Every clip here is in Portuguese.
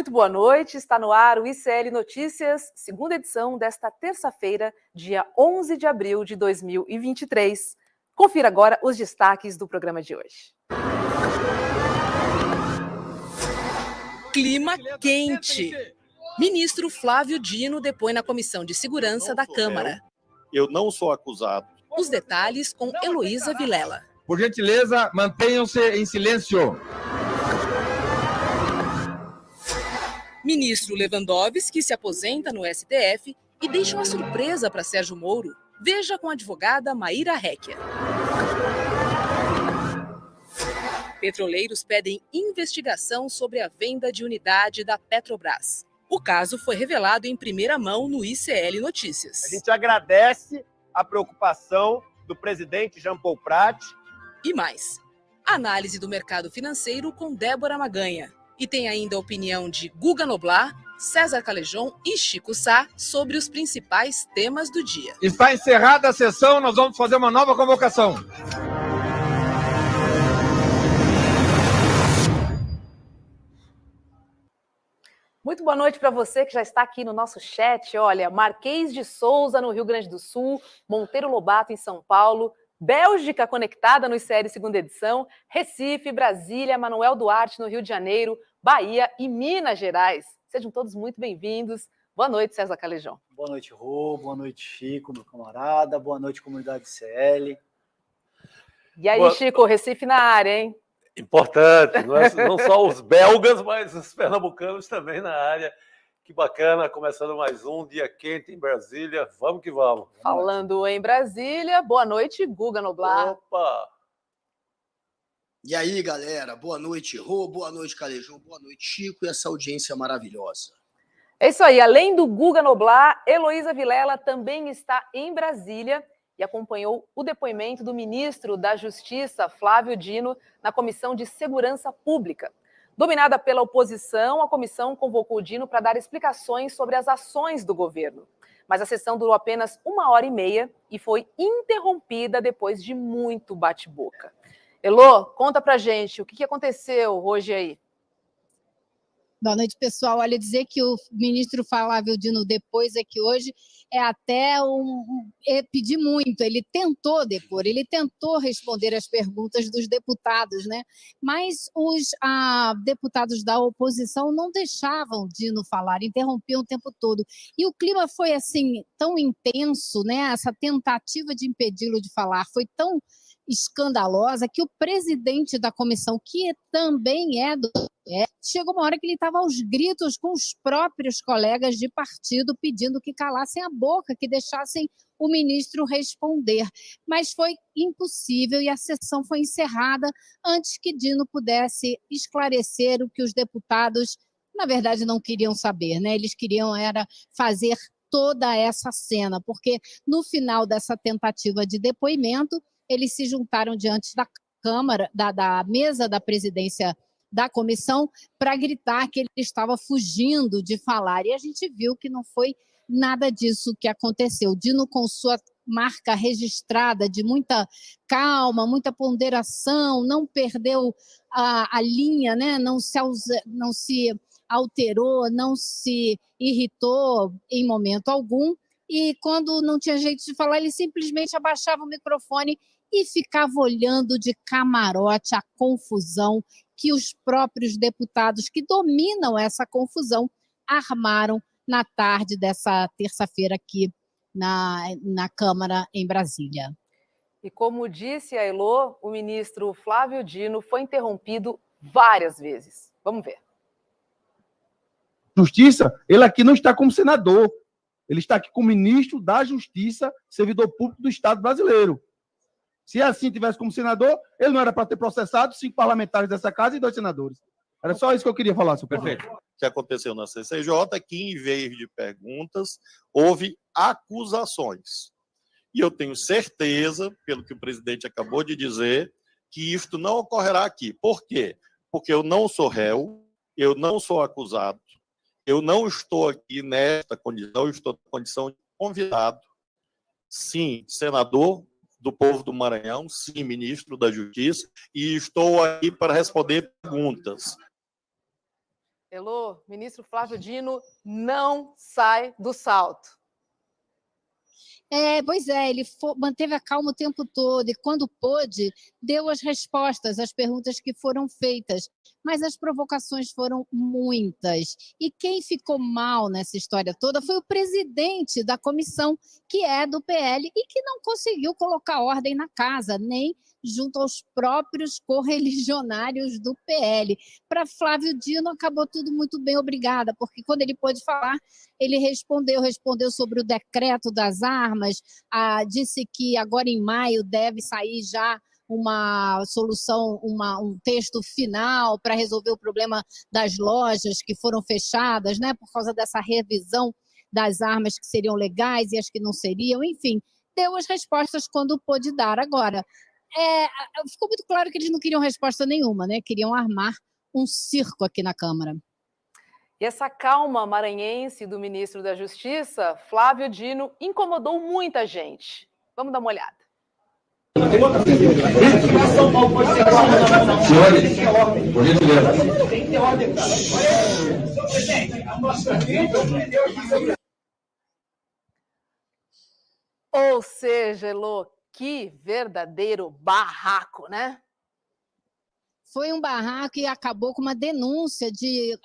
Muito boa noite, está no ar o ICL Notícias, segunda edição desta terça-feira, dia 11 de abril de 2023. Confira agora os destaques do programa de hoje. Clima quente. Ministro Flávio Dino depõe na Comissão de Segurança da Câmara. Eu não sou acusado. Os detalhes com Heloísa Vilela. Por gentileza, mantenham-se em silêncio. Ministro Lewandowski se aposenta no STF e deixa uma surpresa para Sérgio Moro. Veja com a advogada Maíra Réquia. Petroleiros pedem investigação sobre a venda de unidade da Petrobras. O caso foi revelado em primeira mão no ICL Notícias. A gente agradece a preocupação do presidente Jean Paul Prat. E mais, análise do mercado financeiro com Débora Maganha. E tem ainda a opinião de Guga Noblar, César Calejon e Chico Sá sobre os principais temas do dia. Está encerrada a sessão, nós vamos fazer uma nova convocação. Muito boa noite para você que já está aqui no nosso chat. Olha, Marquês de Souza, no Rio Grande do Sul, Monteiro Lobato, em São Paulo, Bélgica conectada no ICL segunda edição, Recife, Brasília, Manuel Duarte, no Rio de Janeiro, Bahia e Minas Gerais. Sejam todos muito bem-vindos. Boa noite, César Calejão. Boa noite, Rô. Boa noite, Chico, meu camarada. Boa noite, comunidade ICL. E aí, Chico, Recife na área, hein? Importante, não só os belgas, mas os pernambucanos também na área. Que bacana, começando mais um dia quente em Brasília. Vamos que vamos. Falando em Brasília, boa noite, Guga Noblar. Opa! E aí, galera, boa noite, Rô, boa noite, Calejão, boa noite, Chico, e essa audiência maravilhosa. É isso aí, além do Guga Noblar, Heloísa Vilela também está em Brasília e acompanhou o depoimento do ministro da Justiça, Flávio Dino, na Comissão de Segurança Pública. Dominada pela oposição, a comissão convocou o Dino para dar explicações sobre as ações do governo. Mas a sessão durou apenas 1h30 e foi interrompida depois de muito bate-boca. Elô, conta pra gente o que aconteceu hoje aí. Boa noite, pessoal. Olha, dizer que o ministro Flávio Dino depois é que hoje é até pedir muito. Ele tentou depor, ele tentou responder as perguntas dos deputados, né? Mas os deputados da oposição não deixavam Dino falar, interrompiam o tempo todo. E o clima foi assim tão intenso, né? Essa tentativa de impedi-lo de falar foi tão escandalosa que o presidente da comissão, que também chegou uma hora que ele estava aos gritos com os próprios colegas de partido pedindo que calassem a boca, que deixassem o ministro responder. Mas foi impossível e a sessão foi encerrada antes que Dino pudesse esclarecer o que os deputados, na verdade, não queriam saber, né? Eles queriam era fazer toda essa cena, porque no final dessa tentativa de depoimento, eles se juntaram diante da Câmara, da mesa da presidência da comissão, para gritar que ele estava fugindo de falar. E a gente viu que não foi nada disso que aconteceu. Dino, com sua marca registrada de muita calma, muita ponderação, não perdeu a linha, né? não se alterou, não se irritou em momento algum. E quando não tinha jeito de falar, ele simplesmente abaixava o microfone e ficava olhando de camarote a confusão que os próprios deputados que dominam essa confusão armaram na tarde dessa terça-feira aqui na Câmara em Brasília. E como disse a Elô, o ministro Flávio Dino foi interrompido várias vezes. Vamos ver. Justiça, ele aqui não está como senador, ele está aqui como ministro da Justiça, servidor público do Estado brasileiro. Se assim tivesse como senador, ele não era para ter processado 5 parlamentares dessa casa e 2 senadores. Era só isso que eu queria falar, senhor presidente. Perfeito. O que aconteceu na CCJ é que, em vez de perguntas, houve acusações. E eu tenho certeza, pelo que o presidente acabou de dizer, que isto não ocorrerá aqui. Por quê? Porque eu não sou réu, eu não sou acusado, eu não estou aqui nesta condição, eu estou na condição de convidado. Sim, senador do povo do Maranhão, sim, ministro da Justiça, e estou aqui para responder perguntas. Elô, ministro Flávio Dino não sai do salto. Pois é, ele manteve a calma o tempo todo e, quando pôde, deu as respostas às perguntas que foram feitas. Mas as provocações foram muitas. E quem ficou mal nessa história toda foi o presidente da comissão, que é do PL, e que não conseguiu colocar ordem na casa, nem junto aos próprios correligionários do PL. Para Flávio Dino, acabou tudo muito bem, obrigada, porque quando ele pôde falar, ele respondeu sobre o decreto das armas, disse que agora em maio deve sair já uma solução, um texto final para resolver o problema das lojas que foram fechadas, né, por causa dessa revisão das armas que seriam legais e as que não seriam, enfim, deu as respostas quando pôde dar. Agora, ficou muito claro que eles não queriam resposta nenhuma, né? Queriam armar um circo aqui na Câmara. E essa calma maranhense do ministro da Justiça, Flávio Dino, incomodou muita gente. Vamos dar uma olhada. Senhores, por gentileza. Ou seja, Elô, que verdadeiro barraco, né? Foi um barraco e acabou com uma denúncia de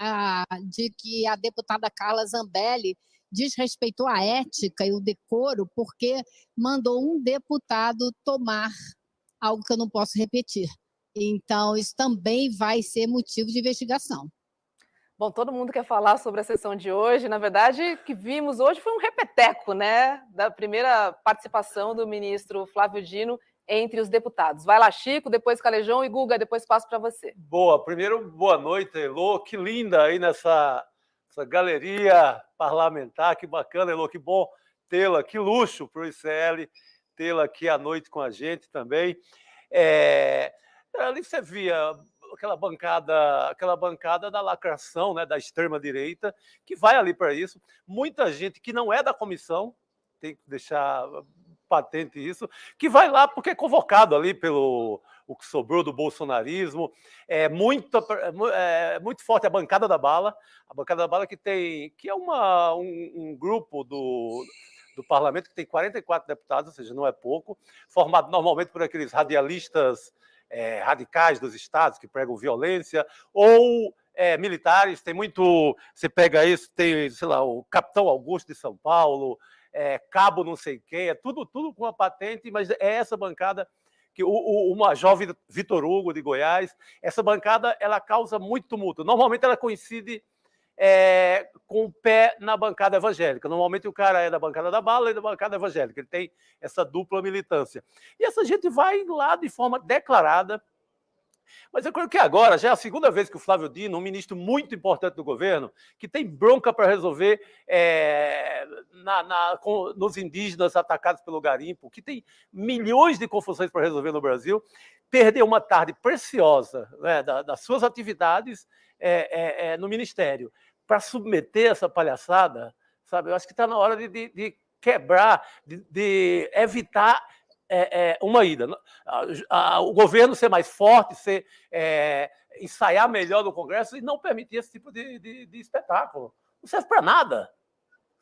que a deputada Carla Zambelli desrespeitou a ética e o decoro porque mandou um deputado tomar algo que eu não posso repetir. Então, isso também vai ser motivo de investigação. Bom, todo mundo quer falar sobre a sessão de hoje. Na verdade, o que vimos hoje foi um repeteco, né, da primeira participação do ministro Flávio Dino entre os deputados. Vai lá, Chico, depois Calejão e Guga, depois passo para você. Boa, primeiro, boa noite, Elô. Que linda aí nessa galeria parlamentar, que bacana, Elô, que bom tê-la, que luxo para o ICL tê-la aqui à noite com a gente também. Ali você via aquela bancada da lacração, né, da extrema-direita, que vai ali para isso. Muita gente que não é da comissão, tem que deixar patente isso, que vai lá porque é convocado ali pelo o que sobrou do bolsonarismo. Muito forte a bancada da bala que é um grupo do parlamento que tem 44 deputados, ou seja, não é pouco, formado normalmente por aqueles radialistas radicais dos estados que pregam violência, ou militares. Tem muito, você pega isso, tem, sei lá, o Capitão Augusto de São Paulo, cabo não sei quem, tudo com a patente, mas é essa bancada, que o Major Vitor Hugo de Goiás, essa bancada ela causa muito tumulto. Normalmente ela coincide com o pé na bancada evangélica. Normalmente o cara é da bancada da bala e da bancada evangélica. Ele tem essa dupla militância. E essa gente vai lá de forma declarada. Mas eu creio que agora, já é a segunda vez que o Flávio Dino, um ministro muito importante do governo, que tem bronca para resolver nos indígenas atacados pelo garimpo, que tem milhões de confusões para resolver no Brasil, perdeu uma tarde preciosa, né, das suas atividades no Ministério para submeter essa palhaçada, sabe? Eu acho que está na hora de quebrar, de evitar uma ida. O governo ser mais forte, ensaiar melhor no Congresso e não permitir esse tipo de espetáculo. Não serve para nada.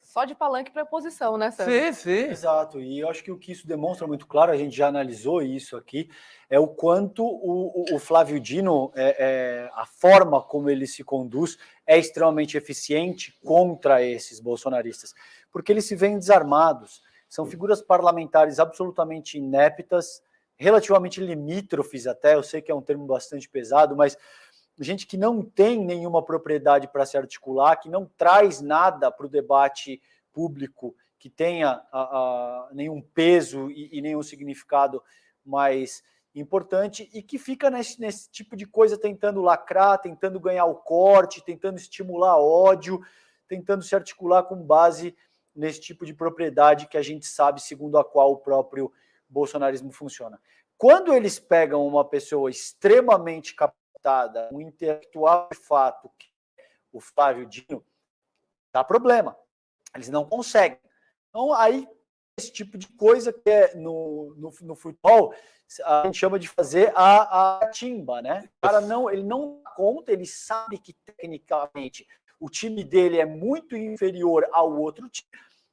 Só de palanque para a oposição, né, Sérgio? Sim. Exato. E eu acho que o que isso demonstra muito claro, a gente já analisou isso aqui, é o quanto o Flávio Dino, a forma como ele se conduz, é extremamente eficiente contra esses bolsonaristas. Porque eles se veem desarmados. São figuras parlamentares absolutamente ineptas, relativamente limítrofes até, eu sei que é um termo bastante pesado, mas gente que não tem nenhuma propriedade para se articular, que não traz nada para o debate público, que tenha nenhum peso e nenhum significado mais importante e que fica nesse tipo de coisa tentando lacrar, tentando ganhar o corte, tentando estimular ódio, tentando se articular com base nesse tipo de propriedade que a gente sabe segundo a qual o próprio bolsonarismo funciona. Quando eles pegam uma pessoa extremamente captada, um intelectual de fato, o Flávio Dino, dá problema. Eles não conseguem. Então, aí, esse tipo de coisa que é no futebol, a gente chama de fazer a timba, né? O cara ele não dá conta, ele sabe que tecnicamente o time dele é muito inferior ao outro time,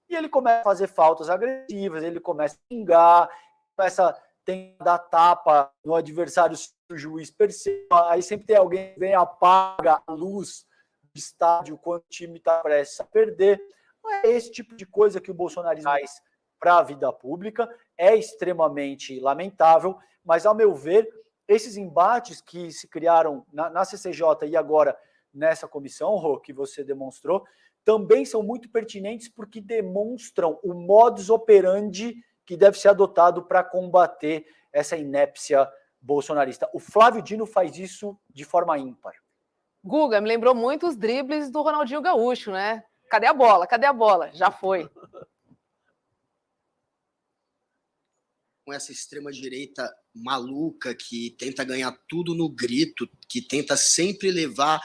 e ele começa a fazer faltas agressivas, ele começa a xingar, começa a tentar dar tapa no adversário se o juiz perceba, aí sempre tem alguém que vem e apaga a luz do estádio quando o time está prestes a perder. Não é esse tipo de coisa que o bolsonarismo faz para a vida pública, é extremamente lamentável, mas, ao meu ver, esses embates que se criaram na CCJ e agora nessa comissão, Rô, que você demonstrou, também são muito pertinentes porque demonstram o modus operandi que deve ser adotado para combater essa inépcia bolsonarista. O Flávio Dino faz isso de forma ímpar. Guga, me lembrou muito os dribles do Ronaldinho Gaúcho, né? Cadê a bola? Cadê a bola? Já foi. Com essa extrema-direita maluca que tenta ganhar tudo no grito, que tenta sempre levar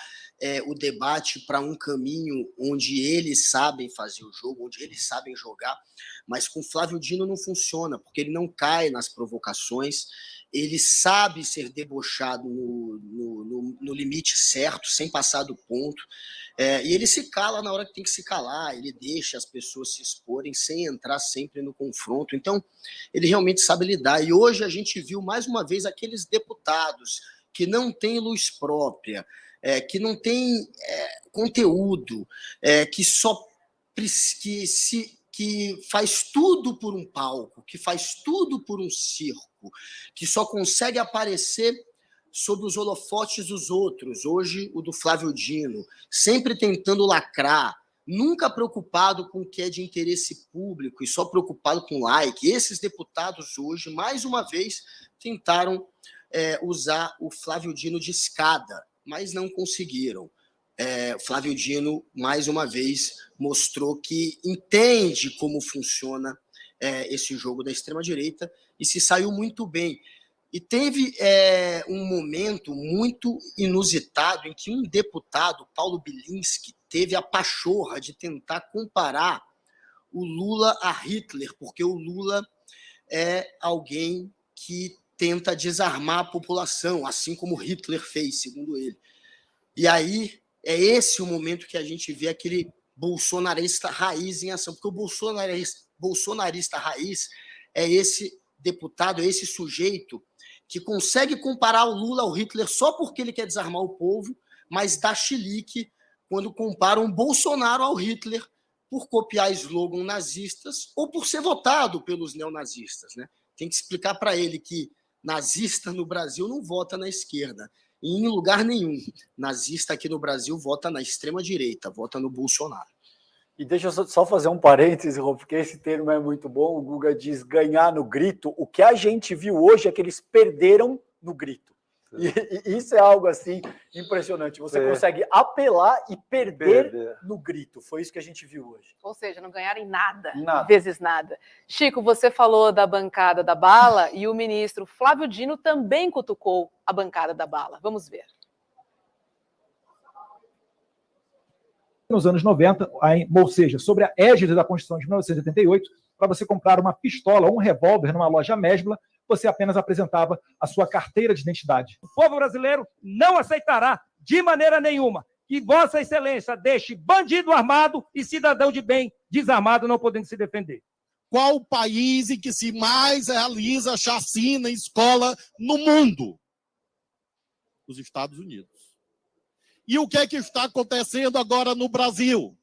o debate para um caminho onde eles sabem fazer o jogo, onde eles sabem jogar, mas com Flávio Dino não funciona, porque ele não cai nas provocações, ele sabe ser debochado no limite certo, sem passar do ponto, e ele se cala na hora que tem que se calar, ele deixa as pessoas se exporem sem entrar sempre no confronto, então ele realmente sabe lidar, e hoje a gente viu mais uma vez aqueles deputados que não têm luz própria, que não tem conteúdo, que faz tudo por um palco, que faz tudo por um circo, que só consegue aparecer sob os holofotes dos outros. Hoje, o do Flávio Dino, sempre tentando lacrar, nunca preocupado com o que é de interesse público e só preocupado com like. Esses deputados hoje, mais uma vez, tentaram usar o Flávio Dino de escada, mas não conseguiram. Flávio Dino, mais uma vez, mostrou que entende como funciona esse jogo da extrema-direita e se saiu muito bem. E teve um momento muito inusitado em que um deputado, Paulo Bilinski, teve a pachorra de tentar comparar o Lula a Hitler, porque o Lula é alguém que tenta desarmar a população, assim como Hitler fez, segundo ele. E aí é esse o momento que a gente vê aquele bolsonarista raiz em ação, porque o bolsonarista raiz é esse deputado, é esse sujeito que consegue comparar o Lula ao Hitler só porque ele quer desarmar o povo, mas dá chilique quando compara um Bolsonaro ao Hitler por copiar slogan nazistas ou por ser votado pelos neonazistas, né? Tem que explicar para ele que nazista no Brasil não vota na esquerda, e em lugar nenhum. Nazista aqui no Brasil vota na extrema-direita, vota no Bolsonaro. E deixa eu só fazer um parêntese, Rô, porque esse termo é muito bom. O Guga diz ganhar no grito. O que a gente viu hoje é que eles perderam no grito. E isso é algo assim impressionante. Você consegue apelar e perder no grito. Foi isso que a gente viu hoje. Ou seja, não ganharam em nada, vezes nada. Chico, você falou da bancada da bala e o ministro Flávio Dino também cutucou a bancada da bala. Vamos ver. Nos anos 90, ou seja, sobre a égide da Constituição de 1988, para você comprar uma pistola ou um revólver numa loja Mesbla, você apenas apresentava a sua carteira de identidade. O povo brasileiro não aceitará, de maneira nenhuma, que Vossa Excelência deixe bandido armado e cidadão de bem desarmado não podendo se defender. Qual o país em que se mais realiza chacina em escola no mundo? Os Estados Unidos. E o que é que está acontecendo agora no Brasil?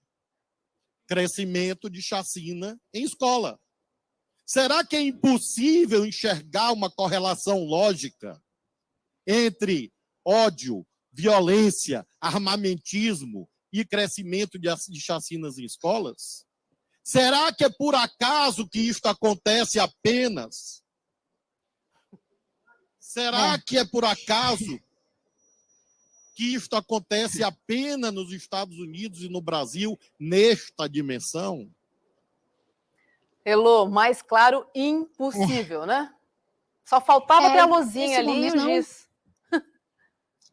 Crescimento de chacina em escola. Será que é impossível enxergar uma correlação lógica entre ódio, violência, armamentismo e crescimento de chacinas em escolas? Será que é por acaso que isto acontece apenas Será que é por acaso que isto acontece apenas nos Estados Unidos e no Brasil, nesta dimensão? Elô, mais claro, impossível, né? Só faltava ter a luzinha ali e o giz.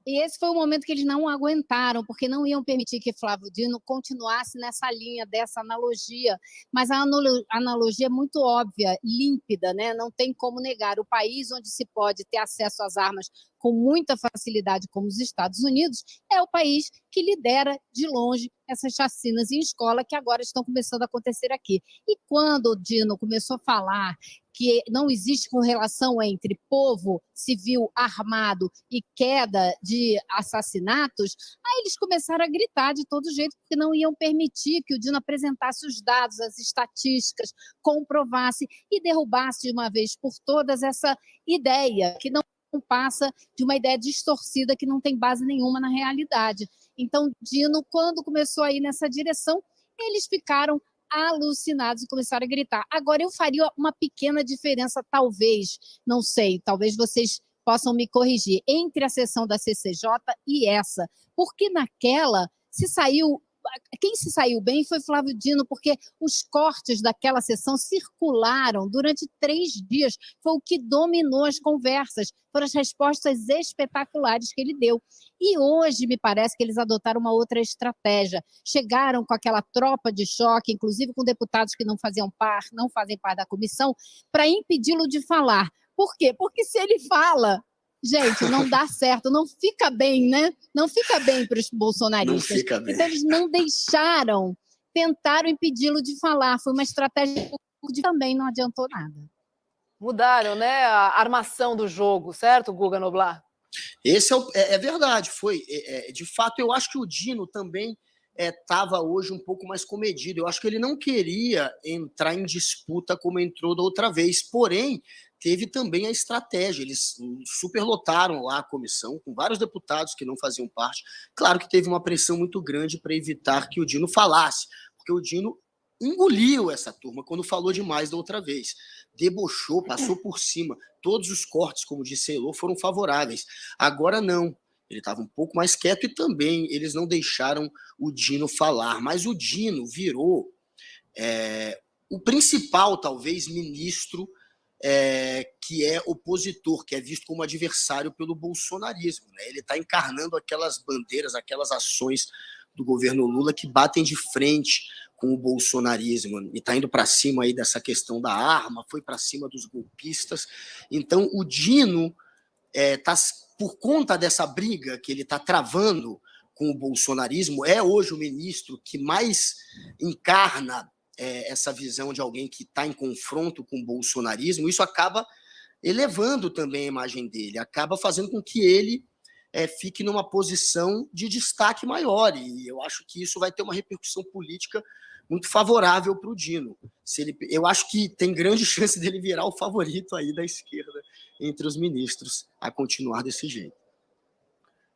E esse foi o momento que eles não aguentaram, porque não iam permitir que Flávio Dino continuasse nessa linha dessa analogia. Mas a analogia é muito óbvia, límpida, né? Não tem como negar. O país onde se pode ter acesso às armas com muita facilidade, como os Estados Unidos, é o país que lidera de longe essas chacinas em escola que agora estão começando a acontecer aqui. E quando o Dino começou a falar que não existe correlação entre povo civil armado e queda de assassinatos, aí eles começaram a gritar de todo jeito, porque não iam permitir que o Dino apresentasse os dados, as estatísticas, comprovasse e derrubasse de uma vez por todas essa ideia que não passa de uma ideia distorcida que não tem base nenhuma na realidade. Então, Dino, quando começou a ir nessa direção, eles ficaram alucinados e começaram a gritar. Agora, eu faria uma pequena diferença, talvez, não sei, talvez vocês possam me corrigir, entre a sessão da CCJ e essa, porque naquela quem se saiu bem foi Flávio Dino, porque os cortes daquela sessão circularam durante 3 dias, foi o que dominou as conversas, foram as respostas espetaculares que ele deu. E hoje me parece que eles adotaram uma outra estratégia, chegaram com aquela tropa de choque, inclusive com deputados que não fazem parte da comissão, para impedi-lo de falar. Por quê? Porque se ele fala, gente, não dá certo, não fica bem, né? Não fica bem para os bolsonaristas. Não fica bem. Então, eles não deixaram, tentaram impedi-lo de falar. Foi uma estratégia que também não adiantou nada. Mudaram, né, a armação do jogo, certo, Guga Noblar? Esse é verdade, foi. De fato, eu acho que o Dino também estava hoje um pouco mais comedido. Eu acho que ele não queria entrar em disputa como entrou da outra vez. Porém, teve também a estratégia. Eles superlotaram lá a comissão, com vários deputados que não faziam parte. Claro que teve uma pressão muito grande para evitar que o Dino falasse, porque o Dino engoliu essa turma quando falou demais da outra vez. Debochou, passou por cima. Todos os cortes, como disse Elô, foram favoráveis. Agora não. Ele estava um pouco mais quieto e também eles não deixaram o Dino falar. Mas o Dino virou o principal, talvez, ministro que é opositor, que é visto como adversário pelo bolsonarismo, né? Ele está encarnando aquelas bandeiras, aquelas ações do governo Lula que batem de frente com o bolsonarismo e está indo para cima aí dessa questão da arma, foi para cima dos golpistas. Então, o Dino está, por conta dessa briga que ele está travando com o bolsonarismo, é hoje o ministro que mais encarna essa visão de alguém que está em confronto com o bolsonarismo. Isso acaba elevando também a imagem dele, acaba fazendo com que ele fique numa posição de destaque maior, e eu acho que isso vai ter uma repercussão política muito favorável para o Dino. Eu acho que tem grande chance dele virar o favorito aí da esquerda entre os ministros a continuar desse jeito.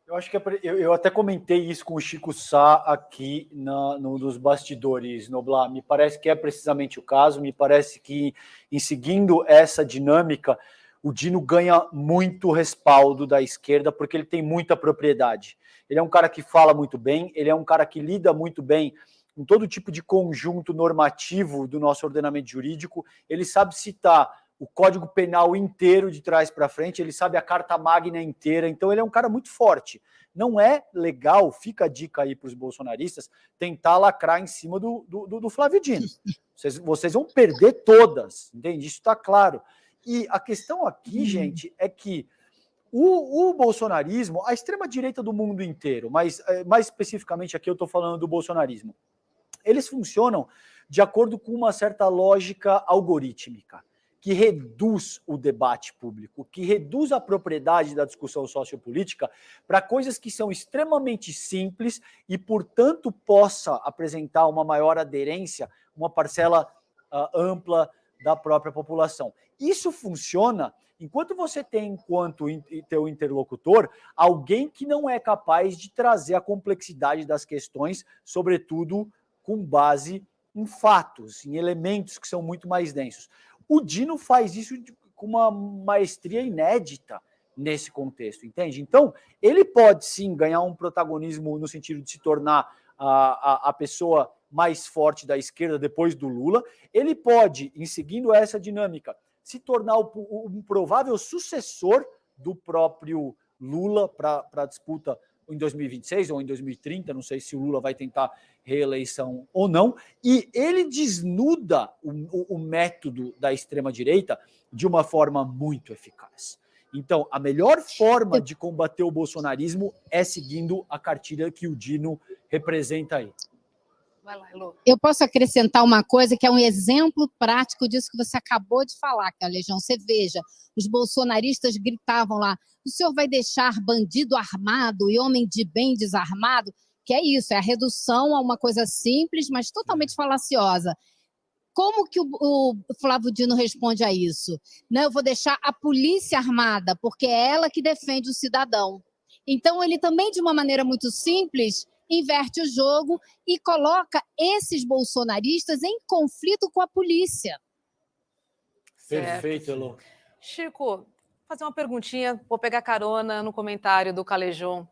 Eu acho que eu até comentei isso com o Chico Sá aqui nos bastidores, Noblar. Me parece que é precisamente o caso, me parece que em seguindo essa dinâmica, o Dino ganha muito respaldo da esquerda porque ele tem muita propriedade. Ele é um cara que fala muito bem, ele é um cara que lida muito bem com todo tipo de conjunto normativo do nosso ordenamento jurídico, ele sabe citar o Código Penal inteiro de trás para frente, ele sabe a Carta Magna inteira, então ele é um cara muito forte. Não é legal, fica a dica aí para os bolsonaristas, tentar lacrar em cima do Flávio Dino. Vocês vão perder todas, entende? Isso está claro. E a questão aqui, gente, é que o bolsonarismo, a extrema-direita do mundo inteiro, mas mais especificamente aqui eu estou falando do bolsonarismo, eles funcionam de acordo com uma certa lógica algorítmica, que reduz o debate público, que reduz a propriedade da discussão sociopolítica para coisas que são extremamente simples e, portanto, possa apresentar uma maior aderência, uma parcela ampla da própria população. Isso funciona enquanto você tem, enquanto teu interlocutor, alguém que não é capaz de trazer a complexidade das questões, sobretudo com base em fatos, em elementos que são muito mais densos. O Dino faz isso com uma maestria inédita. nesse contexto, entende? Então, ele pode sim ganhar um protagonismo no sentido de se tornar a pessoa mais forte da esquerda depois do Lula. Ele pode, em seguindo essa dinâmica, se tornar um provável sucessor do próprio Lula para a disputa em 2026 ou em 2030, não sei se o Lula vai tentar reeleição ou não, e ele desnuda o método da extrema-direita de uma forma muito eficaz. Então, a melhor forma de combater o bolsonarismo é seguindo a cartilha que o Dino representa aí. Vai lá, Elô. Eu posso acrescentar uma coisa que é um exemplo prático disso que você acabou de falar, que a Legião. Você veja, os bolsonaristas gritavam lá, o senhor vai deixar bandido armado e homem de bem desarmado? Que é isso, é a redução a uma coisa simples, mas totalmente falaciosa. Como que o Flávio Dino responde a isso? Não, eu vou deixar a polícia armada, porque é ela que defende o cidadão. Então, ele também, de uma maneira muito simples, inverte o jogo e coloca esses bolsonaristas em conflito com a polícia. Perfeito, Elô. Chico, vou fazer uma perguntinha, vou pegar carona no comentário do Calejão.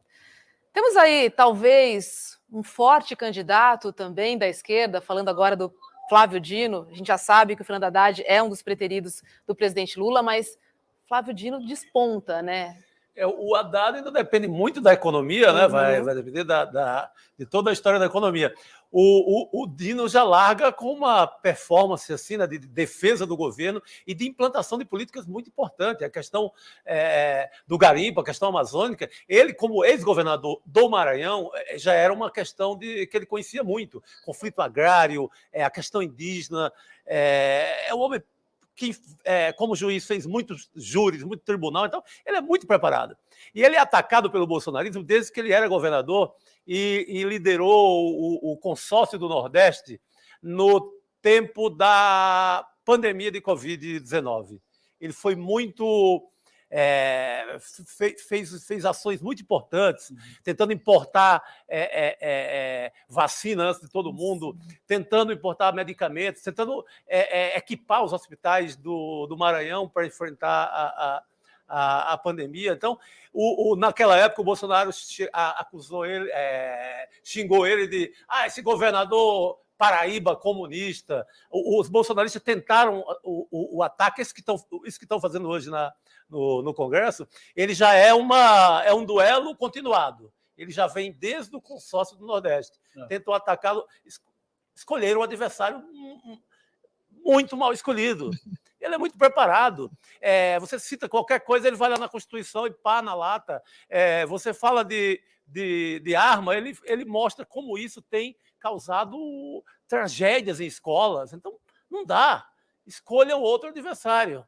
Temos aí, talvez, um forte candidato também da esquerda, falando agora do Flávio Dino. A gente já sabe que o Fernando Haddad é um dos preteridos do presidente Lula, mas Flávio Dino desponta, né? O Haddad ainda depende muito da economia, né? Vai depender de toda a história da economia. O Dino já larga com uma performance assim, né, de defesa do governo e de implantação de políticas muito importantes. A questão do garimpo, a questão amazônica. Ele, como ex-governador do Maranhão, já era uma questão que ele conhecia muito. Conflito agrário, a questão indígena. É um homem que, como juiz, fez muitos júris, muito tribunal, então ele é muito preparado. E ele é atacado pelo bolsonarismo desde que ele era governador e liderou o consórcio do Nordeste no tempo da pandemia de Covid-19. Ele foi muito... fez ações muito importantes, tentando importar vacina antes de todo mundo, tentando importar medicamentos, tentando equipar os hospitais do Maranhão para enfrentar a pandemia. Então, naquela época, o Bolsonaro acusou ele, xingou ele de esse governador Paraíba comunista. Os bolsonaristas tentaram o ataque, isso que estão fazendo hoje no Congresso. Ele já é um duelo continuado. Ele já vem desde o consórcio do Nordeste. Tentou atacá-lo, escolheram um adversário muito mal escolhido. Ele é muito preparado. Você cita qualquer coisa, ele vai lá na Constituição e pá na lata. Você fala de arma, ele mostra como isso tem causado tragédias em escolas. Então, não dá. Escolha outro adversário.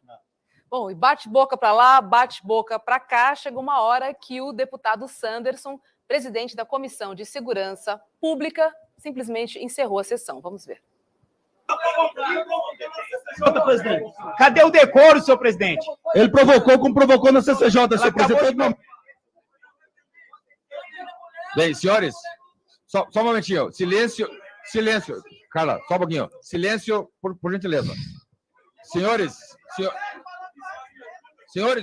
Bom, e bate-boca para lá, bate-boca para cá, chegou uma hora que o deputado Sanderson, presidente da Comissão de Segurança Pública, simplesmente encerrou a sessão. Vamos ver. Cadê o decoro, senhor presidente? Ele provocou como provocou na CCJ, senhor presidente. Bem, senhores, só um momentinho. Silêncio. Carla, só um pouquinho. Silêncio, por gentileza. Senhores,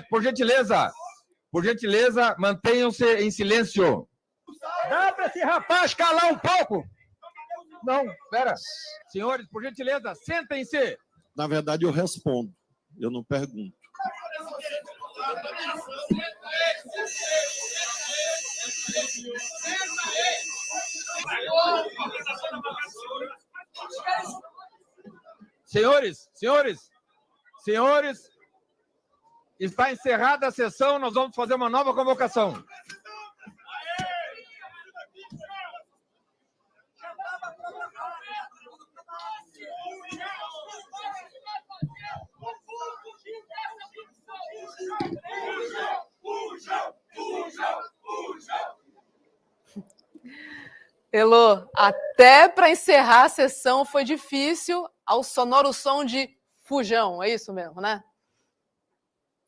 por gentileza, mantenham-se em silêncio. Dá para esse rapaz calar um pouco? Não, espera. Senhores, por gentileza, sentem-se. Na verdade, eu respondo. Eu não pergunto. Senhores, está encerrada a sessão, nós vamos fazer uma nova convocação. Elô, até para encerrar a sessão foi difícil, ao sonoro som de fujão, é isso mesmo, né?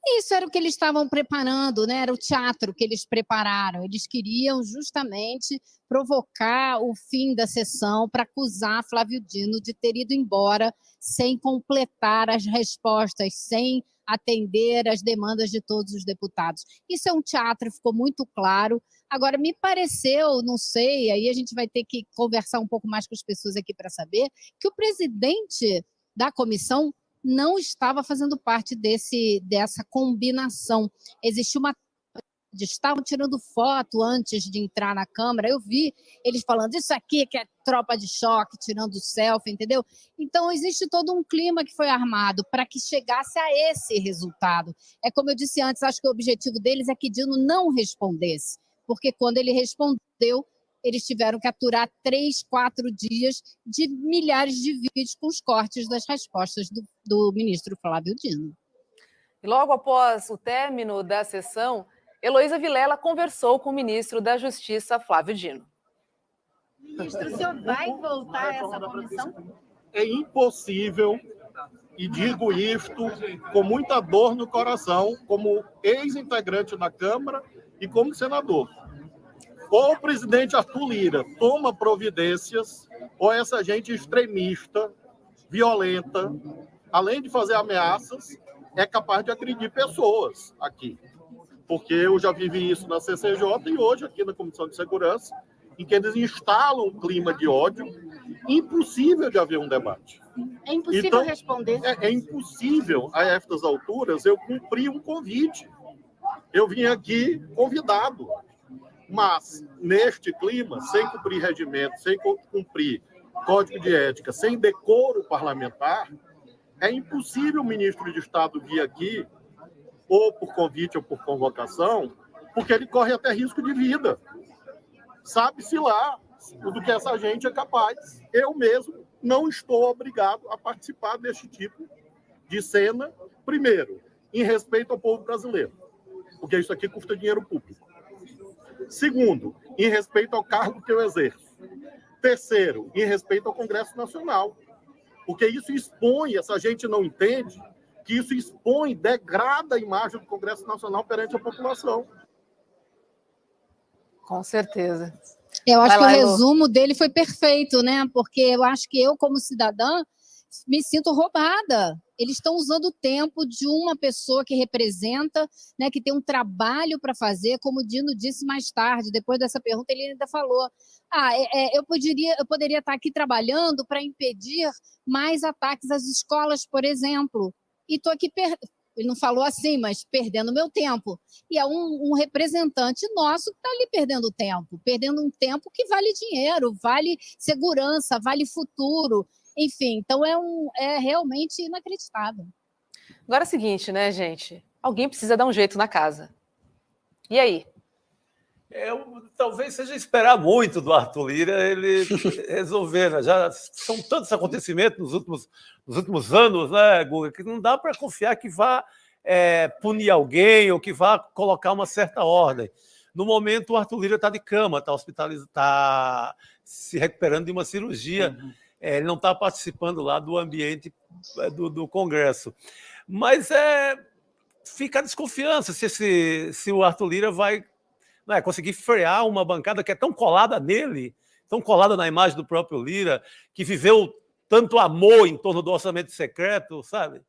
Isso era o que eles estavam preparando, né? Era o teatro que eles prepararam. Eles queriam justamente provocar o fim da sessão para acusar Flávio Dino de ter ido embora sem completar as respostas, sem atender às demandas de todos os deputados. Isso é um teatro, ficou muito claro. Agora, me pareceu, não sei, aí a gente vai ter que conversar um pouco mais com as pessoas aqui para saber, que o presidente da comissão não estava fazendo parte dessa combinação. Existiu uma... Estavam tirando foto antes de entrar na Câmara, eu vi eles falando, isso aqui que é tropa de choque, tirando selfie, entendeu? Então, existe todo um clima que foi armado para que chegasse a esse resultado. É como eu disse antes, acho que o objetivo deles é que Dino não respondesse, porque quando ele respondeu, eles tiveram que aturar 3, 4 dias de milhares de vídeos com os cortes das respostas do ministro Flávio Dino. E logo após o término da sessão, Heloísa Vilela conversou com o ministro da Justiça, Flávio Dino. Ministro, o senhor vai voltar a essa comissão? É impossível, e digo isto com muita dor no coração, como ex-integrante da Câmara e como senador. Ou o presidente Arthur Lira toma providências, ou essa gente extremista, violenta, além de fazer ameaças, é capaz de agredir pessoas aqui. Porque eu já vivi isso na CCJ e hoje aqui na Comissão de Segurança, em que eles instalam um clima de ódio impossível de haver um debate. É impossível então, responder. É impossível, a estas alturas, eu cumprir um convite. Eu vim aqui convidado, mas neste clima, sem cumprir regimento, sem cumprir código de ética, sem decoro parlamentar, é impossível o ministro de Estado vir aqui ou por convite ou por convocação, porque ele corre até risco de vida. Sabe-se lá do que essa gente é capaz. Eu mesmo não estou obrigado a participar deste tipo de cena, primeiro, em respeito ao povo brasileiro, porque isso aqui custa dinheiro público. Segundo, em respeito ao cargo que eu exerço. Terceiro, em respeito ao Congresso Nacional, porque isso expõe, essa gente não entende, que isso expõe, degrada a imagem do Congresso Nacional perante a população. Com certeza. Eu acho que o resumo dele foi perfeito, né? Porque eu acho que eu, como cidadã, me sinto roubada. Eles estão usando o tempo de uma pessoa que representa, né, que tem um trabalho para fazer, como o Dino disse mais tarde, depois dessa pergunta, ele ainda falou, eu poderia estar aqui trabalhando para impedir mais ataques às escolas, por exemplo, e estou aqui, ele não falou assim, mas perdendo meu tempo. E é um representante nosso que está ali perdendo um tempo que vale dinheiro, vale segurança, vale futuro. Enfim, então é realmente inacreditável. Agora é o seguinte, né, gente? Alguém precisa dar um jeito na casa. E aí? Talvez seja esperar muito do Arthur Lira ele resolver, né? Já são tantos acontecimentos nos últimos anos, né, Guga, que não dá para confiar que vá punir alguém ou que vá colocar uma certa ordem. No momento, o Arthur Lira está de cama, está hospitalizado, está se recuperando de uma cirurgia. Ele não está participando lá do ambiente do Congresso. Mas fica a desconfiança se o Arthur Lira vai conseguir frear uma bancada que é tão colada nele, tão colada na imagem do próprio Lira, que viveu tanto amor em torno do orçamento secreto, sabe?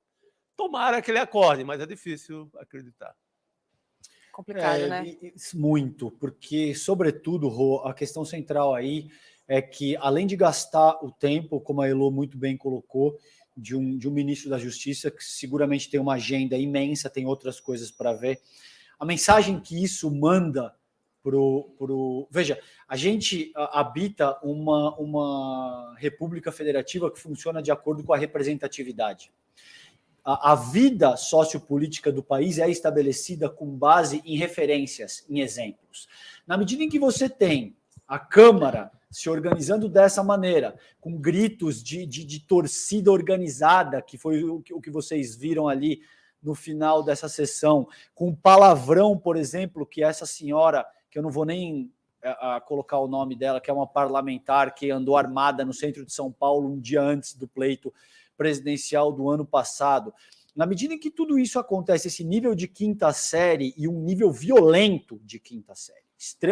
Tomara que ele acorde, mas é difícil acreditar. Complicado, né? Muito, porque, sobretudo, Rô, a questão central aí é que, além de gastar o tempo, como a Elô muito bem colocou, de um ministro da Justiça, que seguramente tem uma agenda imensa, tem outras coisas para ver, a mensagem que isso manda Veja, a gente habita uma república federativa que funciona de acordo com a representatividade. A vida sociopolítica do país é estabelecida com base em referências, em exemplos. Na medida em que você tem a Câmara se organizando dessa maneira, com gritos de torcida organizada, que foi o que vocês viram ali no final dessa sessão, com palavrão, por exemplo, que essa senhora, que eu não vou nem colocar o nome dela, que é uma parlamentar que andou armada no centro de São Paulo um dia antes do pleito presidencial do ano passado. Na medida em que tudo isso acontece, esse nível de quinta série e um nível violento de quinta série,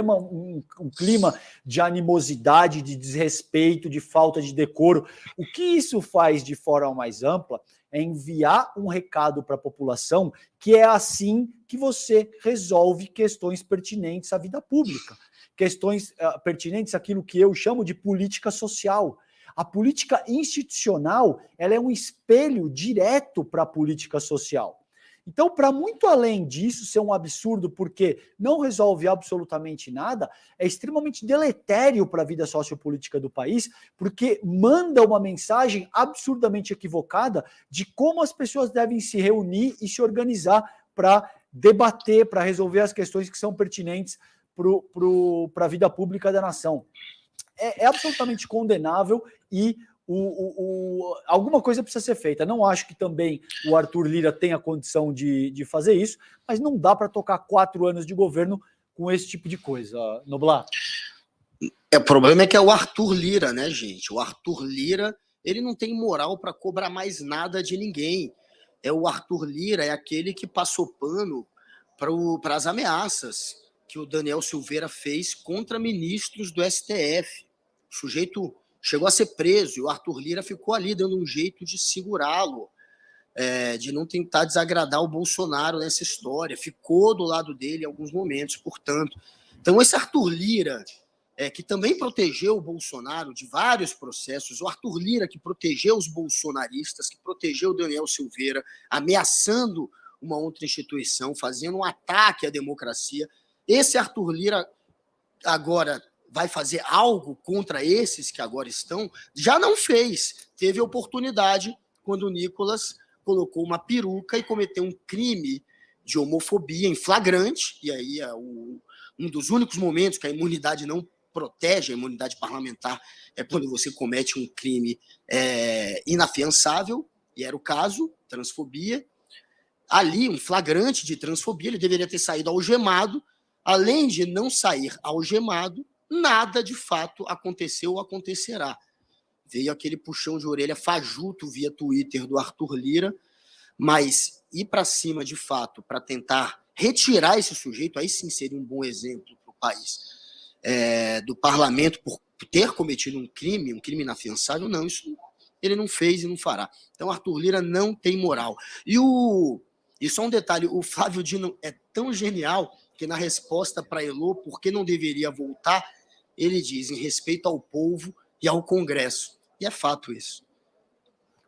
um clima de animosidade, de desrespeito, de falta de decoro. O que isso faz de forma mais ampla é enviar um recado para a população que é assim que você resolve questões pertinentes à vida pública, questões pertinentes àquilo que eu chamo de política social. A política institucional, ela é um espelho direto para a política social. Então, para muito além disso ser um absurdo, porque não resolve absolutamente nada, é extremamente deletério para a vida sociopolítica do país, porque manda uma mensagem absurdamente equivocada de como as pessoas devem se reunir e se organizar para debater, para resolver as questões que são pertinentes para a vida pública da nação. É absolutamente condenável e alguma coisa precisa ser feita. Não acho que também o Arthur Lira tenha condição de fazer isso, mas não dá para tocar 4 anos de governo com esse tipo de coisa, Noblar. O problema é que é o Arthur Lira, né, gente? O Arthur Lira, ele não tem moral para cobrar mais nada de ninguém. O Arthur Lira é aquele que passou pano para as ameaças que o Daniel Silveira fez contra ministros do STF. O sujeito chegou a ser preso e o Arthur Lira ficou ali dando um jeito de segurá-lo, de não tentar desagradar o Bolsonaro nessa história. Ficou do lado dele em alguns momentos, portanto. Então, esse Arthur Lira, que também protegeu o Bolsonaro de vários processos, o Arthur Lira que protegeu os bolsonaristas, que protegeu o Daniel Silveira, ameaçando uma outra instituição, fazendo um ataque à democracia. Esse Arthur Lira agora vai fazer algo contra esses que agora estão? Já não fez. Teve oportunidade quando o Nicolas colocou uma peruca e cometeu um crime de homofobia em flagrante, e aí é um dos únicos momentos que a imunidade não protege, a imunidade parlamentar é quando você comete um crime inafiançável, e era o caso, transfobia. Ali, um flagrante de transfobia, ele deveria ter saído algemado. Além de não sair algemado, nada de fato aconteceu ou acontecerá. Veio aquele puxão de orelha fajuto via Twitter do Arthur Lira, mas ir para cima de fato para tentar retirar esse sujeito, aí sim seria um bom exemplo para o país, do parlamento por ter cometido um crime inafiançável. Não, isso ele não fez e não fará. Então Arthur Lira não tem moral. E só um detalhe, o Flávio Dino é tão genial que na resposta para Elô, por que não deveria voltar, ele diz em respeito ao povo e ao Congresso. E é fato isso.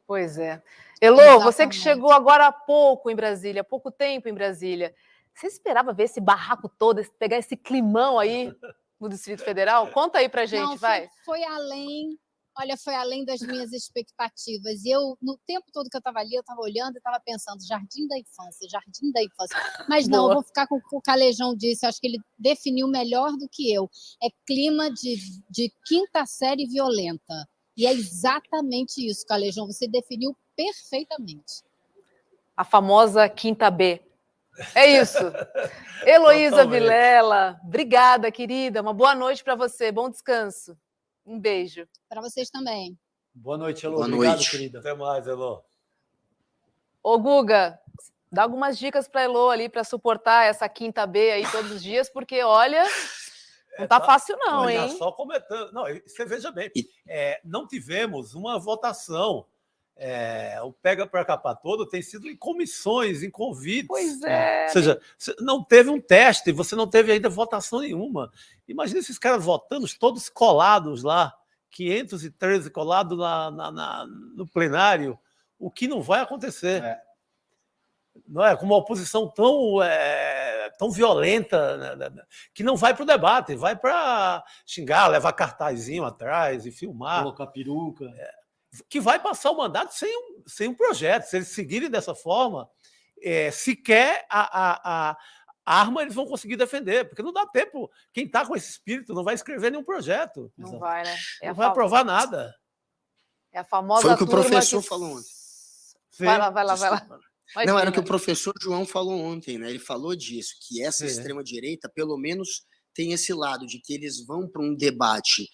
Pois é. Elô, você que chegou agora há pouco em Brasília, há pouco tempo em Brasília, você esperava ver esse barraco todo, pegar esse climão aí no Distrito Federal? Conta aí pra gente, não, vai. Foi além... Olha, foi além das minhas expectativas. E eu, no tempo todo que eu estava ali, eu estava olhando e estava pensando, jardim da infância. Mas não, eu vou ficar com o que o Calejão disse, acho que ele definiu melhor do que eu. É clima de quinta série violenta. E é exatamente isso, Calejão, você definiu perfeitamente. A famosa quinta B. É isso. Heloísa Vilela, obrigada, querida. Uma boa noite para você, bom descanso. Um beijo. Para vocês também. Boa noite, Elô. Boa Obrigado, noite. querida. Até mais, Elô. Ô, Guga, dá algumas dicas para Elô ali para suportar essa quinta B aí todos os dias, porque, olha, não tá fácil não, hein? Só comentando. Não, você veja bem, não tivemos uma votação. O Pega para Capar Todo tem sido em comissões, em convites. Pois é. Ou seja, não teve um teste, você não teve ainda votação nenhuma. Imagina esses caras votando, todos colados lá, 513 colados no plenário, o que não vai acontecer. Não é? Com uma oposição tão violenta, né, que não vai para o debate, vai para xingar, levar cartazinho atrás e filmar. Colocar peruca. Que vai passar o mandato sem um projeto. Se eles seguirem dessa forma, sequer a arma eles vão conseguir defender, porque não dá tempo. Quem está com esse espírito não vai escrever nenhum projeto. Não vai, né? Não vai aprovar nada. É a famosa Foi o que o professor falou ontem. Vai lá. Não, era o que o professor João falou ontem, né? Ele falou disso, que essa extrema-direita, pelo menos, tem esse lado de que eles vão para um debate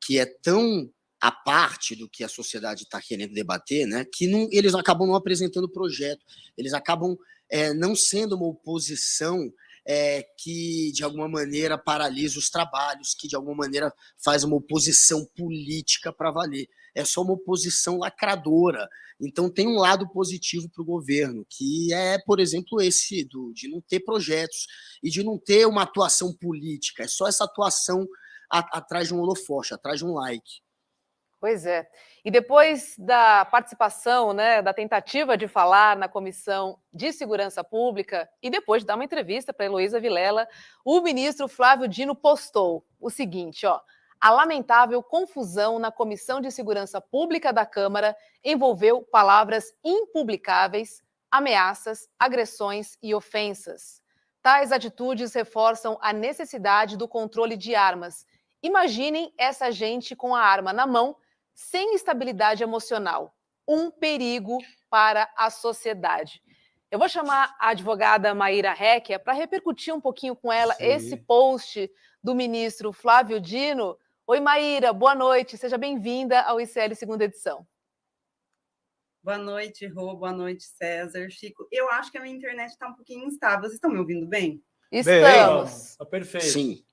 que é tão à parte do que a sociedade está querendo debater, né? Que eles acabam não apresentando projeto, eles acabam não sendo uma oposição que, de alguma maneira, paralisa os trabalhos, que, de alguma maneira, faz uma oposição política para valer. É só uma oposição lacradora. Então, tem um lado positivo para o governo, que é, por exemplo, esse de não ter projetos e de não ter uma atuação política. É só essa atuação atrás de um holofote, atrás de um like. Pois é. E depois da participação, né, da tentativa de falar na Comissão de Segurança Pública e depois de dar uma entrevista para Heloísa Vilela, o ministro Flávio Dino postou o seguinte, ó: a lamentável confusão na Comissão de Segurança Pública da Câmara envolveu palavras impublicáveis, ameaças, agressões e ofensas. Tais atitudes reforçam a necessidade do controle de armas. Imaginem essa gente com a arma na mão, sem estabilidade emocional. Um perigo para a sociedade. Eu vou chamar a advogada Maíra Recchia para repercutir um pouquinho com ela esse post do ministro Flávio Dino. Oi, Maíra, boa noite. Seja bem-vinda ao ICL Segunda Edição. Boa noite, Rô. Boa noite, César, Chico. Eu acho que a minha internet está um pouquinho instável. Vocês estão me ouvindo bem? Estamos. Está perfeito. Sim.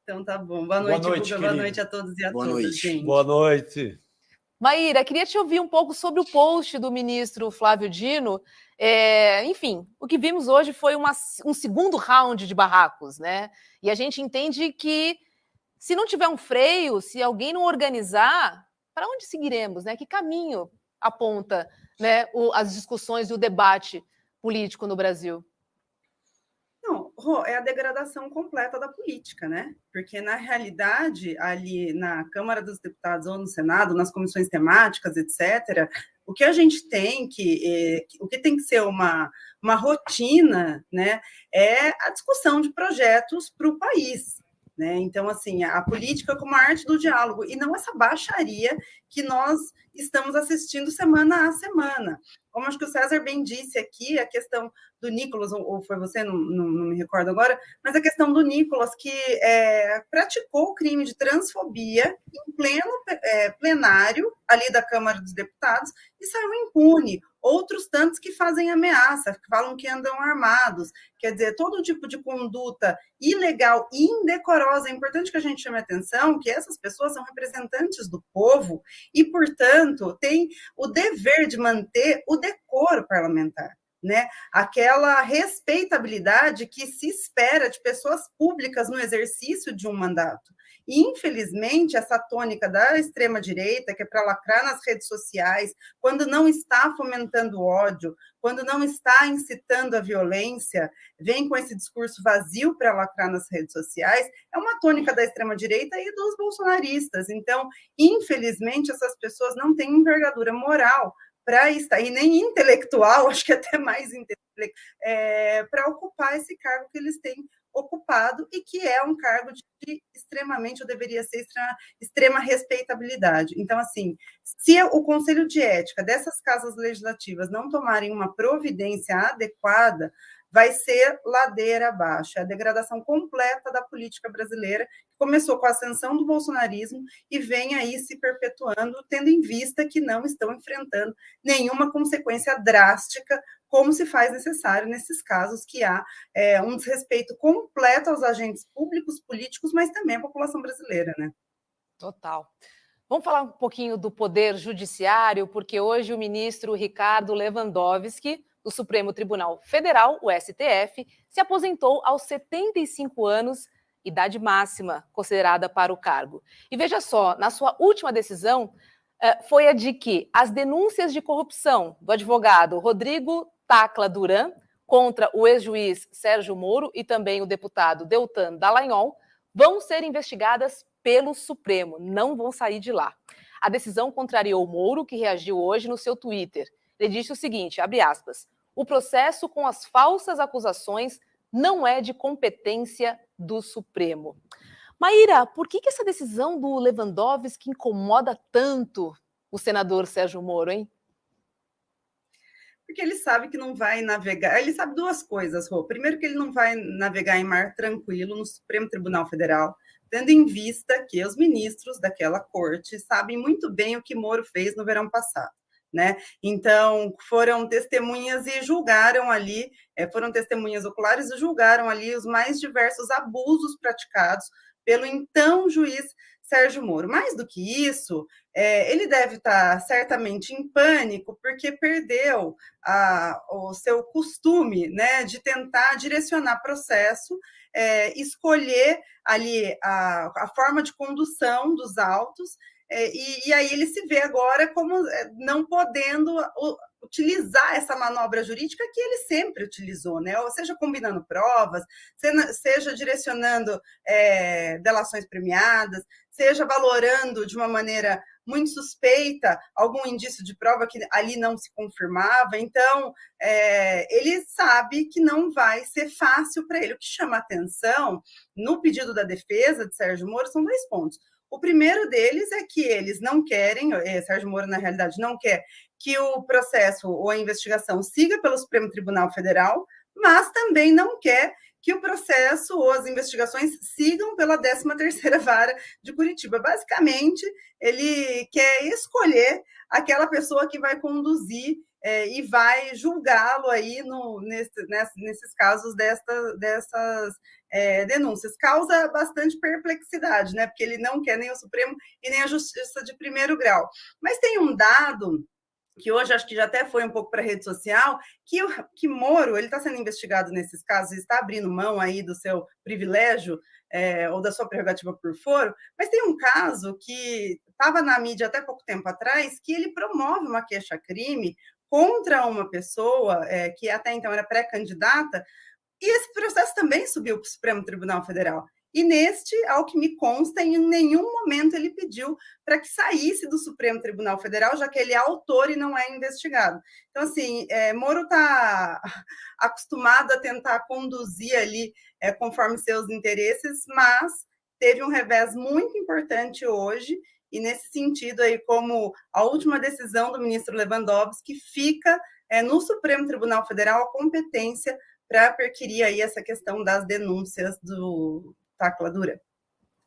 Então tá bom. Boa noite, Guga. Boa noite a todos e a todas, gente. Boa noite. Maíra, queria te ouvir um pouco sobre o post do ministro Flávio Dino. Enfim, o que vimos hoje foi um segundo round de barracos, né? E a gente entende que se não tiver um freio, se alguém não organizar, para onde seguiremos, né? Que caminho aponta, né, as discussões e o debate político no Brasil? Não, Rô, é a degradação completa da política, né? Porque, na realidade, ali na Câmara dos Deputados ou no Senado, nas comissões temáticas, etc., o que a gente tem o que tem que ser uma rotina, né, é a discussão de projetos para o país. Né? Então, assim, a política como a arte do diálogo, e não essa baixaria que nós estamos assistindo semana a semana. Como acho que o César bem disse aqui, a questão do Nicolas, ou foi você, não me recordo agora, mas a questão do Nicolas, que praticou o crime de transfobia em pleno plenário ali da Câmara dos Deputados e saiu impune. Outros tantos que fazem ameaça, que falam que andam armados. Quer dizer, todo tipo de conduta ilegal e indecorosa. É importante que a gente chame a atenção que essas pessoas são representantes do povo e, portanto, têm o dever de manter o decoro parlamentar, né? Aquela respeitabilidade que se espera de pessoas públicas no exercício de um mandato. E, infelizmente, essa tônica da extrema-direita, que é para lacrar nas redes sociais, quando não está fomentando ódio, quando não está incitando a violência, vem com esse discurso vazio para lacrar nas redes sociais, é uma tônica da extrema-direita e dos bolsonaristas. Então, infelizmente, essas pessoas não têm envergadura moral para estar, e nem intelectual, acho que até mais intelectual, para ocupar esse cargo que eles têm ocupado e que é um cargo de extremamente, ou deveria ser extrema respeitabilidade. Então, assim, se o Conselho de Ética dessas casas legislativas não tomarem uma providência adequada, vai ser ladeira abaixo. É a degradação completa da política brasileira, que começou com a ascensão do bolsonarismo e vem aí se perpetuando, tendo em vista que não estão enfrentando nenhuma consequência drástica, como se faz necessário nesses casos que há um desrespeito completo aos agentes públicos, políticos, mas também à população brasileira, né? Total. Vamos falar um pouquinho do Poder Judiciário, porque hoje o ministro Ricardo Lewandowski, do Supremo Tribunal Federal, o STF, se aposentou aos 75 anos, idade máxima considerada para o cargo. E veja só, na sua última decisão, foi a de que as denúncias de corrupção do advogado Rodrigo Tacla Duran contra o ex-juiz Sérgio Moro e também o deputado Deltan Dallagnol vão ser investigadas pelo Supremo, não vão sair de lá. A decisão contrariou Moro, que reagiu hoje no seu Twitter. Ele disse o seguinte, abre aspas, o processo com as falsas acusações não é de competência do Supremo. Maíra, por que essa decisão do Lewandowski incomoda tanto o senador Sérgio Moro, hein? Porque ele sabe que não vai navegar, ele sabe duas coisas, Rô. Primeiro que ele não vai navegar em mar tranquilo no Supremo Tribunal Federal, tendo em vista que os ministros daquela corte sabem muito bem o que Moro fez no verão passado. né? Então, foram testemunhas e julgaram ali, foram testemunhas oculares e julgaram ali os mais diversos abusos praticados pelo então juiz Sérgio Moro. Mais do que isso, ele deve estar certamente em pânico, porque perdeu o seu costume, né, de tentar direcionar processo, escolher ali a forma de condução dos autos, e aí ele se vê agora como não podendo utilizar essa manobra jurídica que ele sempre utilizou, né? Ou seja, combinando provas, seja direcionando delações premiadas, seja valorando de uma maneira muito suspeita algum indício de prova que ali não se confirmava. Então, ele sabe que não vai ser fácil para ele. O que chama atenção no pedido da defesa de Sérgio Moro são 2 pontos. O primeiro deles é que eles não querem, Sérgio Moro, na realidade, não quer que o processo ou a investigação siga pelo Supremo Tribunal Federal, mas também não quer que o processo ou as investigações sigam pela 13ª Vara de Curitiba. Basicamente, ele quer escolher aquela pessoa que vai conduzir e vai julgá-lo aí nesses casos dessas denúncias. Causa bastante perplexidade, né? Porque ele não quer nem o Supremo e nem a Justiça de primeiro grau. Mas tem um dado que hoje acho que já até foi um pouco para a rede social, que Moro ele está sendo investigado nesses casos, está abrindo mão aí do seu privilégio ou da sua prerrogativa por foro, mas tem um caso que estava na mídia até pouco tempo atrás, que ele promove uma queixa-crime contra uma pessoa que até então era pré-candidata, e esse processo também subiu para o Supremo Tribunal Federal. E neste, ao que me consta, em nenhum momento ele pediu para que saísse do Supremo Tribunal Federal, já que ele é autor e não é investigado. Então, assim, Moro está acostumado a tentar conduzir ali conforme seus interesses, mas teve um revés muito importante hoje, e nesse sentido aí, como a última decisão do ministro Lewandowski, fica no Supremo Tribunal Federal a competência para perquirir aí essa questão das denúncias do Tacla Dura.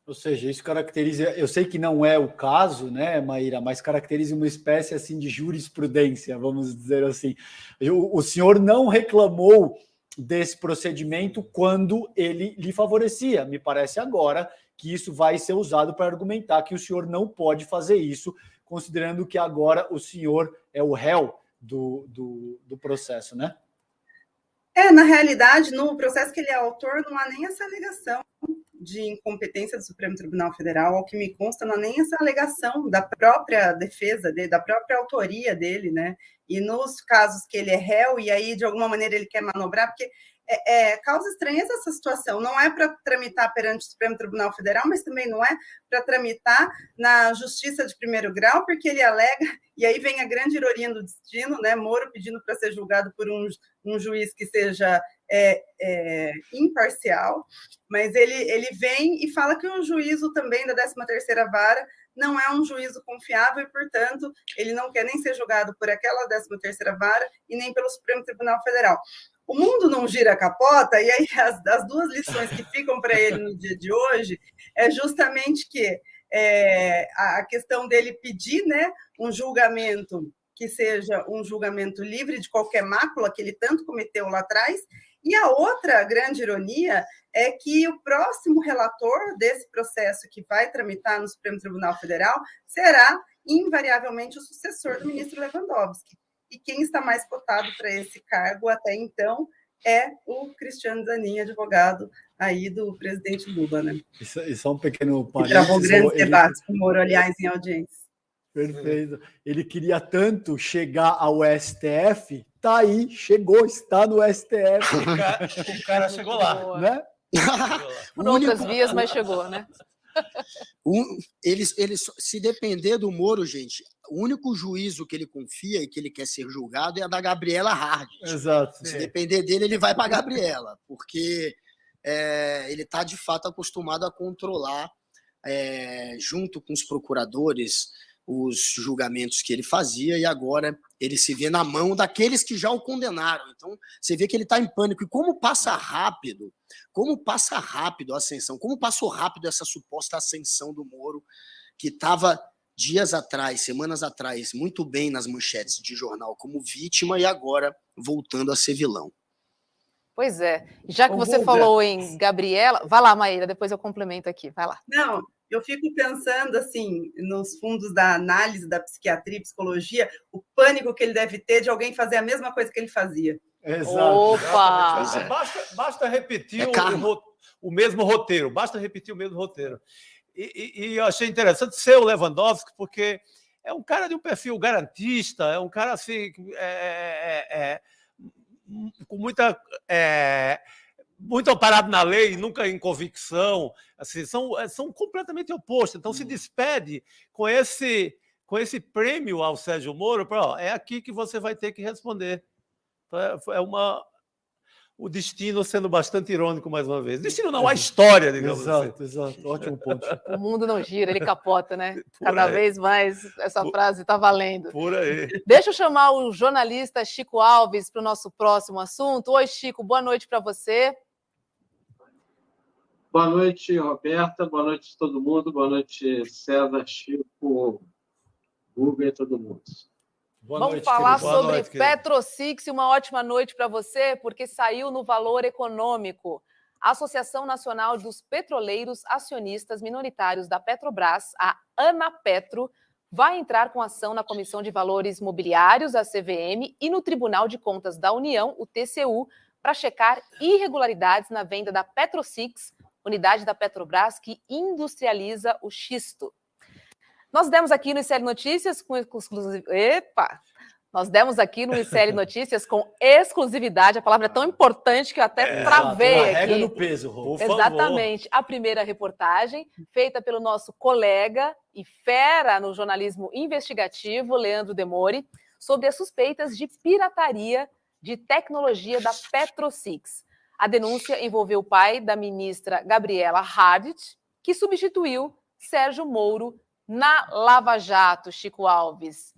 Ou seja, isso caracteriza, eu sei que não é o caso, né, Maíra, mas caracteriza uma espécie assim de jurisprudência, vamos dizer assim. O senhor não reclamou desse procedimento quando ele lhe favorecia. Me parece agora que isso vai ser usado para argumentar que o senhor não pode fazer isso, considerando que agora o senhor é o réu do processo, né? Na realidade, no processo que ele é autor, não há nem essa alegação de incompetência do Supremo Tribunal Federal. Ao que me consta, não há nem essa alegação da própria defesa dele, da própria autoria dele, né? E nos casos que ele é réu, e aí, de alguma maneira, ele quer manobrar, porque causa estranheza essa situação. Não é para tramitar perante o Supremo Tribunal Federal, mas também não é para tramitar na Justiça de primeiro grau, porque ele alega, e aí vem a grande ironia do destino, né? Moro pedindo para ser julgado por um juiz que seja imparcial, mas ele vem e fala que o juízo também da 13ª Vara não é um juízo confiável e, portanto, ele não quer nem ser julgado por aquela 13ª Vara e nem pelo Supremo Tribunal Federal. O mundo não gira a capota, e aí as 2 lições que ficam para ele no dia de hoje é justamente que a questão dele pedir, né, um julgamento que seja um julgamento livre de qualquer mácula que ele tanto cometeu lá atrás, e a outra grande ironia é que o próximo relator desse processo que vai tramitar no Supremo Tribunal Federal será, invariavelmente, o sucessor do ministro Lewandowski. E quem está mais cotado para esse cargo até então é o Cristiano Zanin, advogado aí do presidente Lula, né? Isso é um pequeno parênteses. Travou grandes debates com o Moro, aliás, em audiência. Perfeito. Ele queria tanto chegar ao STF, tá aí, chegou, está no STF. O cara chegou lá, né? Por outras vias, mas chegou, né? Eles, se depender do Moro, gente, o único juízo que ele confia e que ele quer ser julgado é a da Gabriela Hard. Exato. Se depender dele, ele vai para a Gabriela, porque ele está, de fato, acostumado a controlar, junto com os procuradores, os julgamentos que ele fazia, e agora ele se vê na mão daqueles que já o condenaram. Então, você vê que ele está em pânico. E como passa rápido a ascensão, como passou rápido essa suposta ascensão do Moro, que estava dias atrás, semanas atrás, muito bem nas manchetes de jornal como vítima e agora voltando a ser vilão. Pois é. Já que você falou em Gabriela... Vai lá, Maíra, depois eu complemento aqui. Vai lá. Não, eu fico pensando, assim, nos fundos da análise da psiquiatria e psicologia, o pânico que ele deve ter de alguém fazer a mesma coisa que ele fazia. Exato. Opa! Basta repetir karma. o mesmo roteiro. Basta repetir o mesmo roteiro. E eu achei interessante ser o Lewandowski, porque é um cara de um perfil garantista, é um cara assim com muito amparado na lei, nunca em convicção, assim, são completamente opostos. Então se despede com esse prêmio ao Sérgio Moro, é aqui que você vai ter que responder. Então, o destino sendo bastante irônico mais uma vez. Destino não, a história, digamos assim. Exato. Ótimo ponto. O mundo não gira, ele capota, né? Cada vez mais essa frase está valendo. Por aí. Deixa eu chamar o jornalista Chico Alves para o nosso próximo assunto. Oi, Chico, boa noite para você. Boa noite, Roberta. Boa noite a todo mundo. Boa noite, César, Chico, Guga e todo mundo. Vamos falar sobre Petrosix. Uma ótima noite para você, porque saiu no Valor Econômico. A Associação Nacional dos Petroleiros Acionistas Minoritários da Petrobras, a ANAPetro, vai entrar com ação na Comissão de Valores Mobiliários, a CVM, e no Tribunal de Contas da União, o TCU, para checar irregularidades na venda da Petrosix, unidade da Petrobras que industrializa o xisto. Nós demos aqui no ICL Notícias com exclusividade, a palavra é tão importante que eu até travei aqui. Carrega no peso, Rô. Exatamente. A primeira reportagem, feita pelo nosso colega e fera no jornalismo investigativo, Leandro Demori, sobre as suspeitas de pirataria de tecnologia da Petrosix. A denúncia envolveu o pai da ministra Gabriela Hardit, que substituiu Sérgio Moro na Lava Jato, Chico Alves.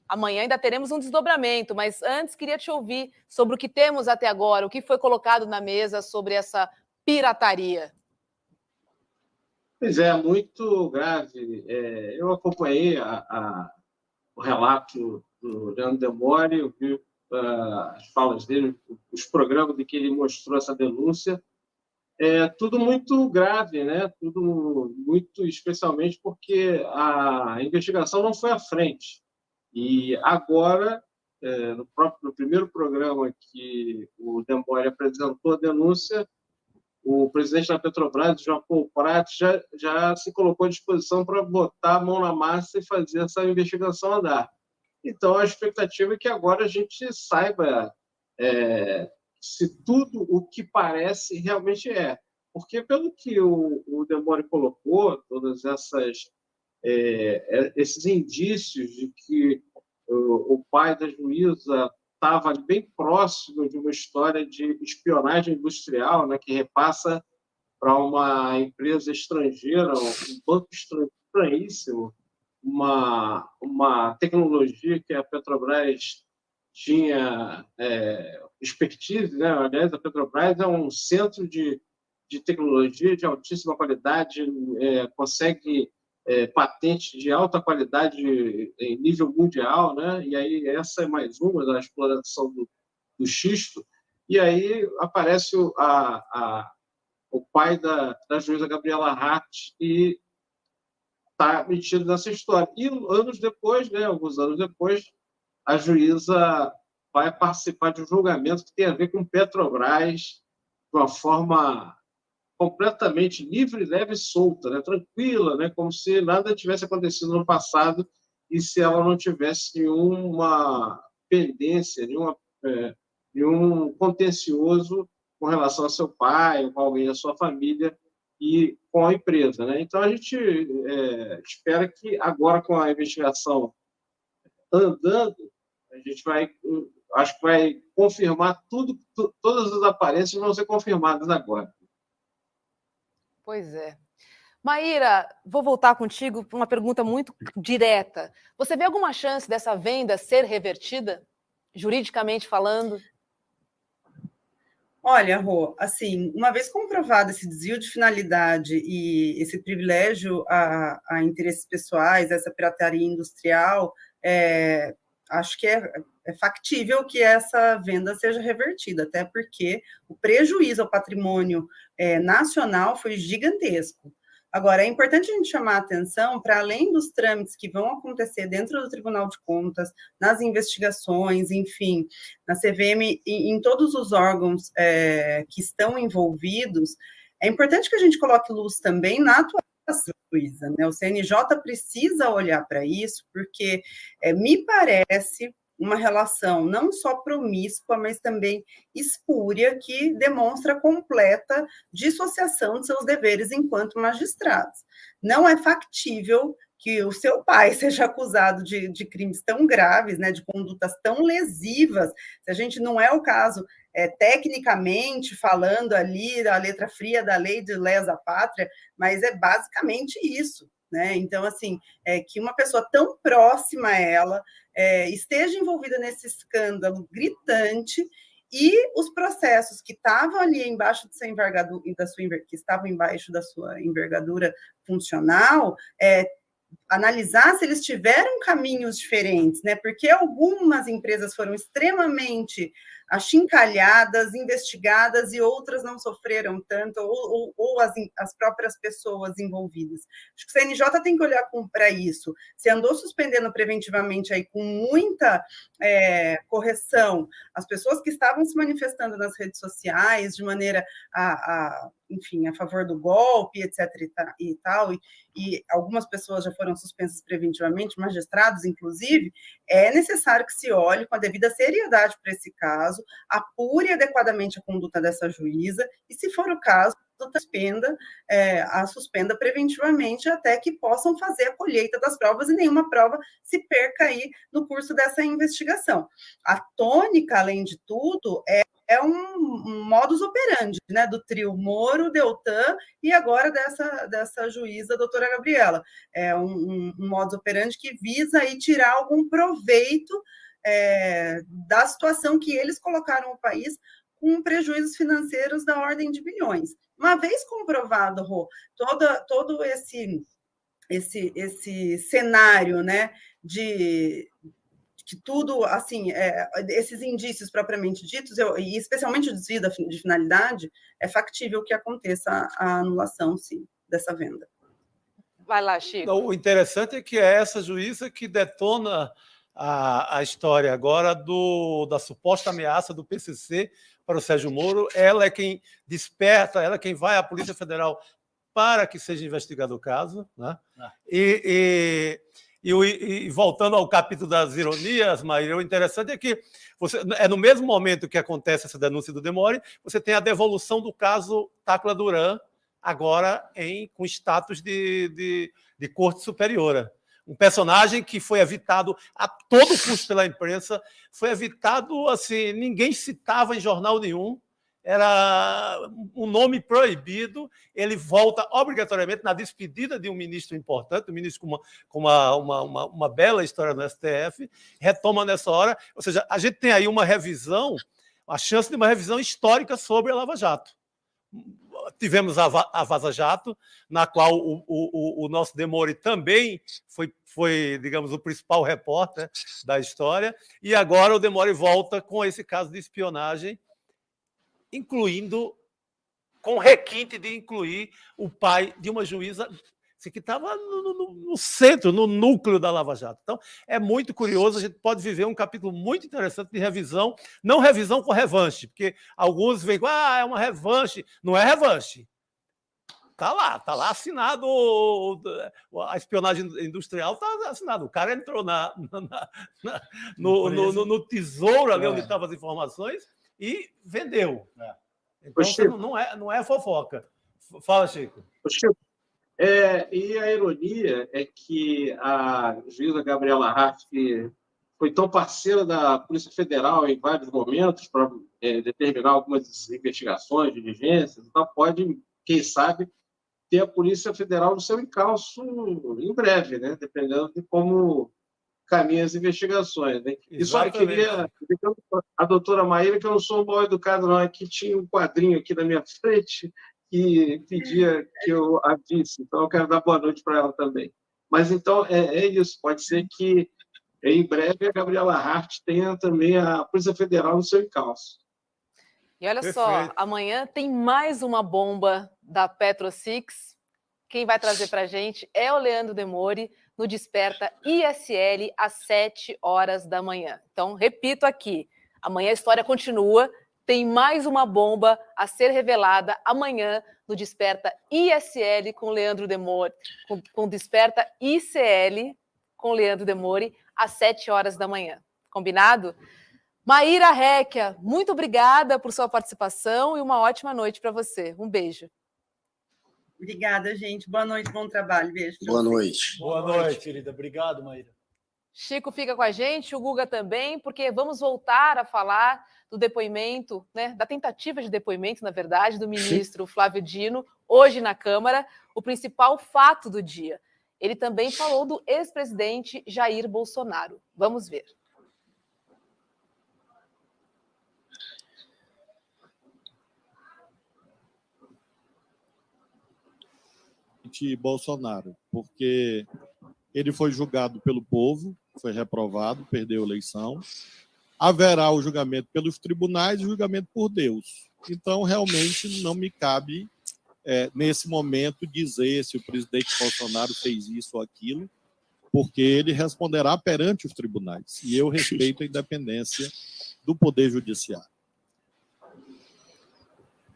Amanhã ainda teremos um desdobramento, mas antes queria te ouvir sobre o que temos até agora, o que foi colocado na mesa sobre essa pirataria. Pois é, muito grave. Eu acompanhei o relato do Leandro Demori, eu vi as falas dele, os programas em que ele mostrou essa denúncia. Tudo muito grave, né? Tudo muito, especialmente porque a investigação não foi à frente. E agora, no primeiro programa que o Demori apresentou a denúncia, o presidente da Petrobras, João Paulo Prat, já se colocou à disposição para botar a mão na massa e fazer essa investigação andar. Então, a expectativa é que agora a gente saiba se tudo o que parece realmente é. Porque, pelo que o Demori colocou, todos esses indícios de que o pai da juíza estava bem próximo de uma história de espionagem industrial, né, que repassa para uma empresa estrangeira, um banco estranhíssimo, uma tecnologia que a Petrobras tinha expertise, né? Aliás, a Petrobras é um centro de tecnologia de altíssima qualidade, consegue patente de alta qualidade em nível mundial, né? E aí essa é mais uma da exploração do xisto. E aí aparece o pai da juíza Gabriela Hart e está metido nessa história. E anos depois, né, alguns anos depois, a juíza vai participar de um julgamento que tem a ver com Petrobras de uma forma completamente livre, leve e solta, né, tranquila, né, como se nada tivesse acontecido no passado e se ela não tivesse nenhuma pendência, nenhum contencioso com relação a seu pai, com alguém da sua família e com a empresa, né? Então, a gente espera que agora, com a investigação andando, a gente acho que vai confirmar todas as aparências vão ser confirmadas agora. Pois é. Maíra, vou voltar contigo para uma pergunta muito direta. Você vê alguma chance dessa venda ser revertida, juridicamente falando? Olha, Rô, assim, uma vez comprovado esse desvio de finalidade e esse privilégio a interesses pessoais, essa pirataria industrial, acho que é factível que essa venda seja revertida, até porque o prejuízo ao patrimônio nacional foi gigantesco. Agora, é importante a gente chamar a atenção para além dos trâmites que vão acontecer dentro do Tribunal de Contas, nas investigações, enfim, na CVM, em todos os órgãos que estão envolvidos, é importante que a gente coloque luz também na atuação juíza, né? O CNJ precisa olhar para isso, porque me parece uma relação não só promíscua, mas também espúria, que demonstra completa dissociação de seus deveres enquanto magistrados. Não é factível que o seu pai seja acusado de crimes tão graves, né, de condutas tão lesivas, se a gente não é o caso, tecnicamente falando ali, da letra fria da lei de lesa pátria, mas é basicamente isso. Né? Então, assim, que uma pessoa tão próxima a ela esteja envolvida nesse escândalo gritante e os processos que estavam ali embaixo de sua envergadura, que estavam embaixo da sua envergadura funcional, analisar se eles tiveram caminhos diferentes, né? Porque algumas empresas foram extremamente achincalhadas, investigadas, e outras não sofreram tanto, ou as próprias pessoas envolvidas. Acho que o CNJ tem que olhar para isso. Se andou suspendendo preventivamente aí com muita correção as pessoas que estavam se manifestando nas redes sociais de maneira enfim, a favor do golpe, etc. e tal, e algumas pessoas já foram suspensas preventivamente, magistrados, inclusive, é necessário que se olhe com a devida seriedade para esse caso, apure adequadamente a conduta dessa juíza, e, se for o caso, suspenda preventivamente até que possam fazer a colheita das provas e nenhuma prova se perca aí no curso dessa investigação. A tônica, além de tudo, é um modus operandi, né, do trio Moro, Deltan e agora dessa juíza, doutora Gabriela. É um modus operandi que visa aí tirar algum proveito da situação que eles colocaram o país, com prejuízos financeiros da ordem de bilhões. Uma vez comprovado, Rô, todo esse cenário, né, de que tudo, assim, esses indícios propriamente ditos, e especialmente o desvio de finalidade, é factível que aconteça a anulação, sim, dessa venda. Vai lá, Chico. Não, o interessante é que é essa juíza que detona a história agora da suposta ameaça do PCC para o Sérgio Moro. Ela é quem desperta, ela é quem vai à Polícia Federal para que seja investigado o caso, né? E voltando ao capítulo das ironias, Maíra, o interessante é que no mesmo momento que acontece essa denúncia do Demore, você tem a devolução do caso Tacla Duran, agora com status de corte superiora. Um personagem que foi evitado a todo custo pela imprensa, foi evitado, assim, ninguém citava em jornal nenhum, era um nome proibido. Ele volta obrigatoriamente na despedida de um ministro importante, um ministro com uma bela história no STF, retoma nessa hora. Ou seja, a gente tem aí uma revisão, a chance de uma revisão histórica sobre a Lava Jato. Tivemos a Vaza Jato, na qual o nosso Demore também foi, digamos, o principal repórter da história, e agora o Demore volta com esse caso de espionagem, incluindo, com requinte de incluir o pai de uma juíza que estava no centro, no núcleo da Lava Jato. Então, é muito curioso, a gente pode viver um capítulo muito interessante de revisão, não revisão com revanche, porque alguns veem, é uma revanche. Não é revanche. Está lá assinado, a espionagem industrial está assinado. O cara entrou no tesouro ali onde estavam as informações e vendeu. Então, não é fofoca. Fala, Chico. Chico, e a ironia é que a juíza Gabriela Raff, que foi tão parceira da Polícia Federal em vários momentos para determinar algumas investigações, diligências, então pode, quem sabe, ter a Polícia Federal no seu encalço em breve, né? Dependendo de como caminha as investigações. Né? E só Exatamente. queria a doutora Maíra, que eu não sou mal educado, não, é que tinha um quadrinho aqui na minha frente que pedia que eu a visse. Então, eu quero dar boa noite para ela também. Mas, então, é isso. Pode ser que, em breve, a Gabriela Hart tenha também a Polícia Federal no seu encalço. E olha só, amanhã tem mais uma bomba da PetroSix. Quem vai trazer para a gente é o Leandro Demore, no Desperta ISL, às 7 horas da manhã. Então, repito aqui, amanhã a história continua, tem mais uma bomba a ser revelada amanhã no Desperta ISL com Leandro Demore, com Desperta ICL com Leandro Demore, às 7 horas da manhã. Combinado? Maíra Réquia, muito obrigada por sua participação e uma ótima noite para você. Um beijo. Obrigada, gente. Boa noite, bom trabalho. Beijo. Boa noite. Boa noite, querida. Obrigado, Maíra. Chico fica com a gente, o Guga também, porque vamos voltar a falar do depoimento, né, da tentativa de depoimento, na verdade, do ministro Flávio Dino, hoje na Câmara, o principal fato do dia. Ele também falou do ex-presidente Jair Bolsonaro. Vamos ver. Bolsonaro, porque ele foi julgado pelo povo, foi reprovado, perdeu a eleição. Haverá o julgamento pelos tribunais e o julgamento por Deus. Então, realmente, não me cabe, nesse momento, dizer se o presidente Bolsonaro fez isso ou aquilo, porque ele responderá perante os tribunais. E eu respeito a independência do Poder Judiciário.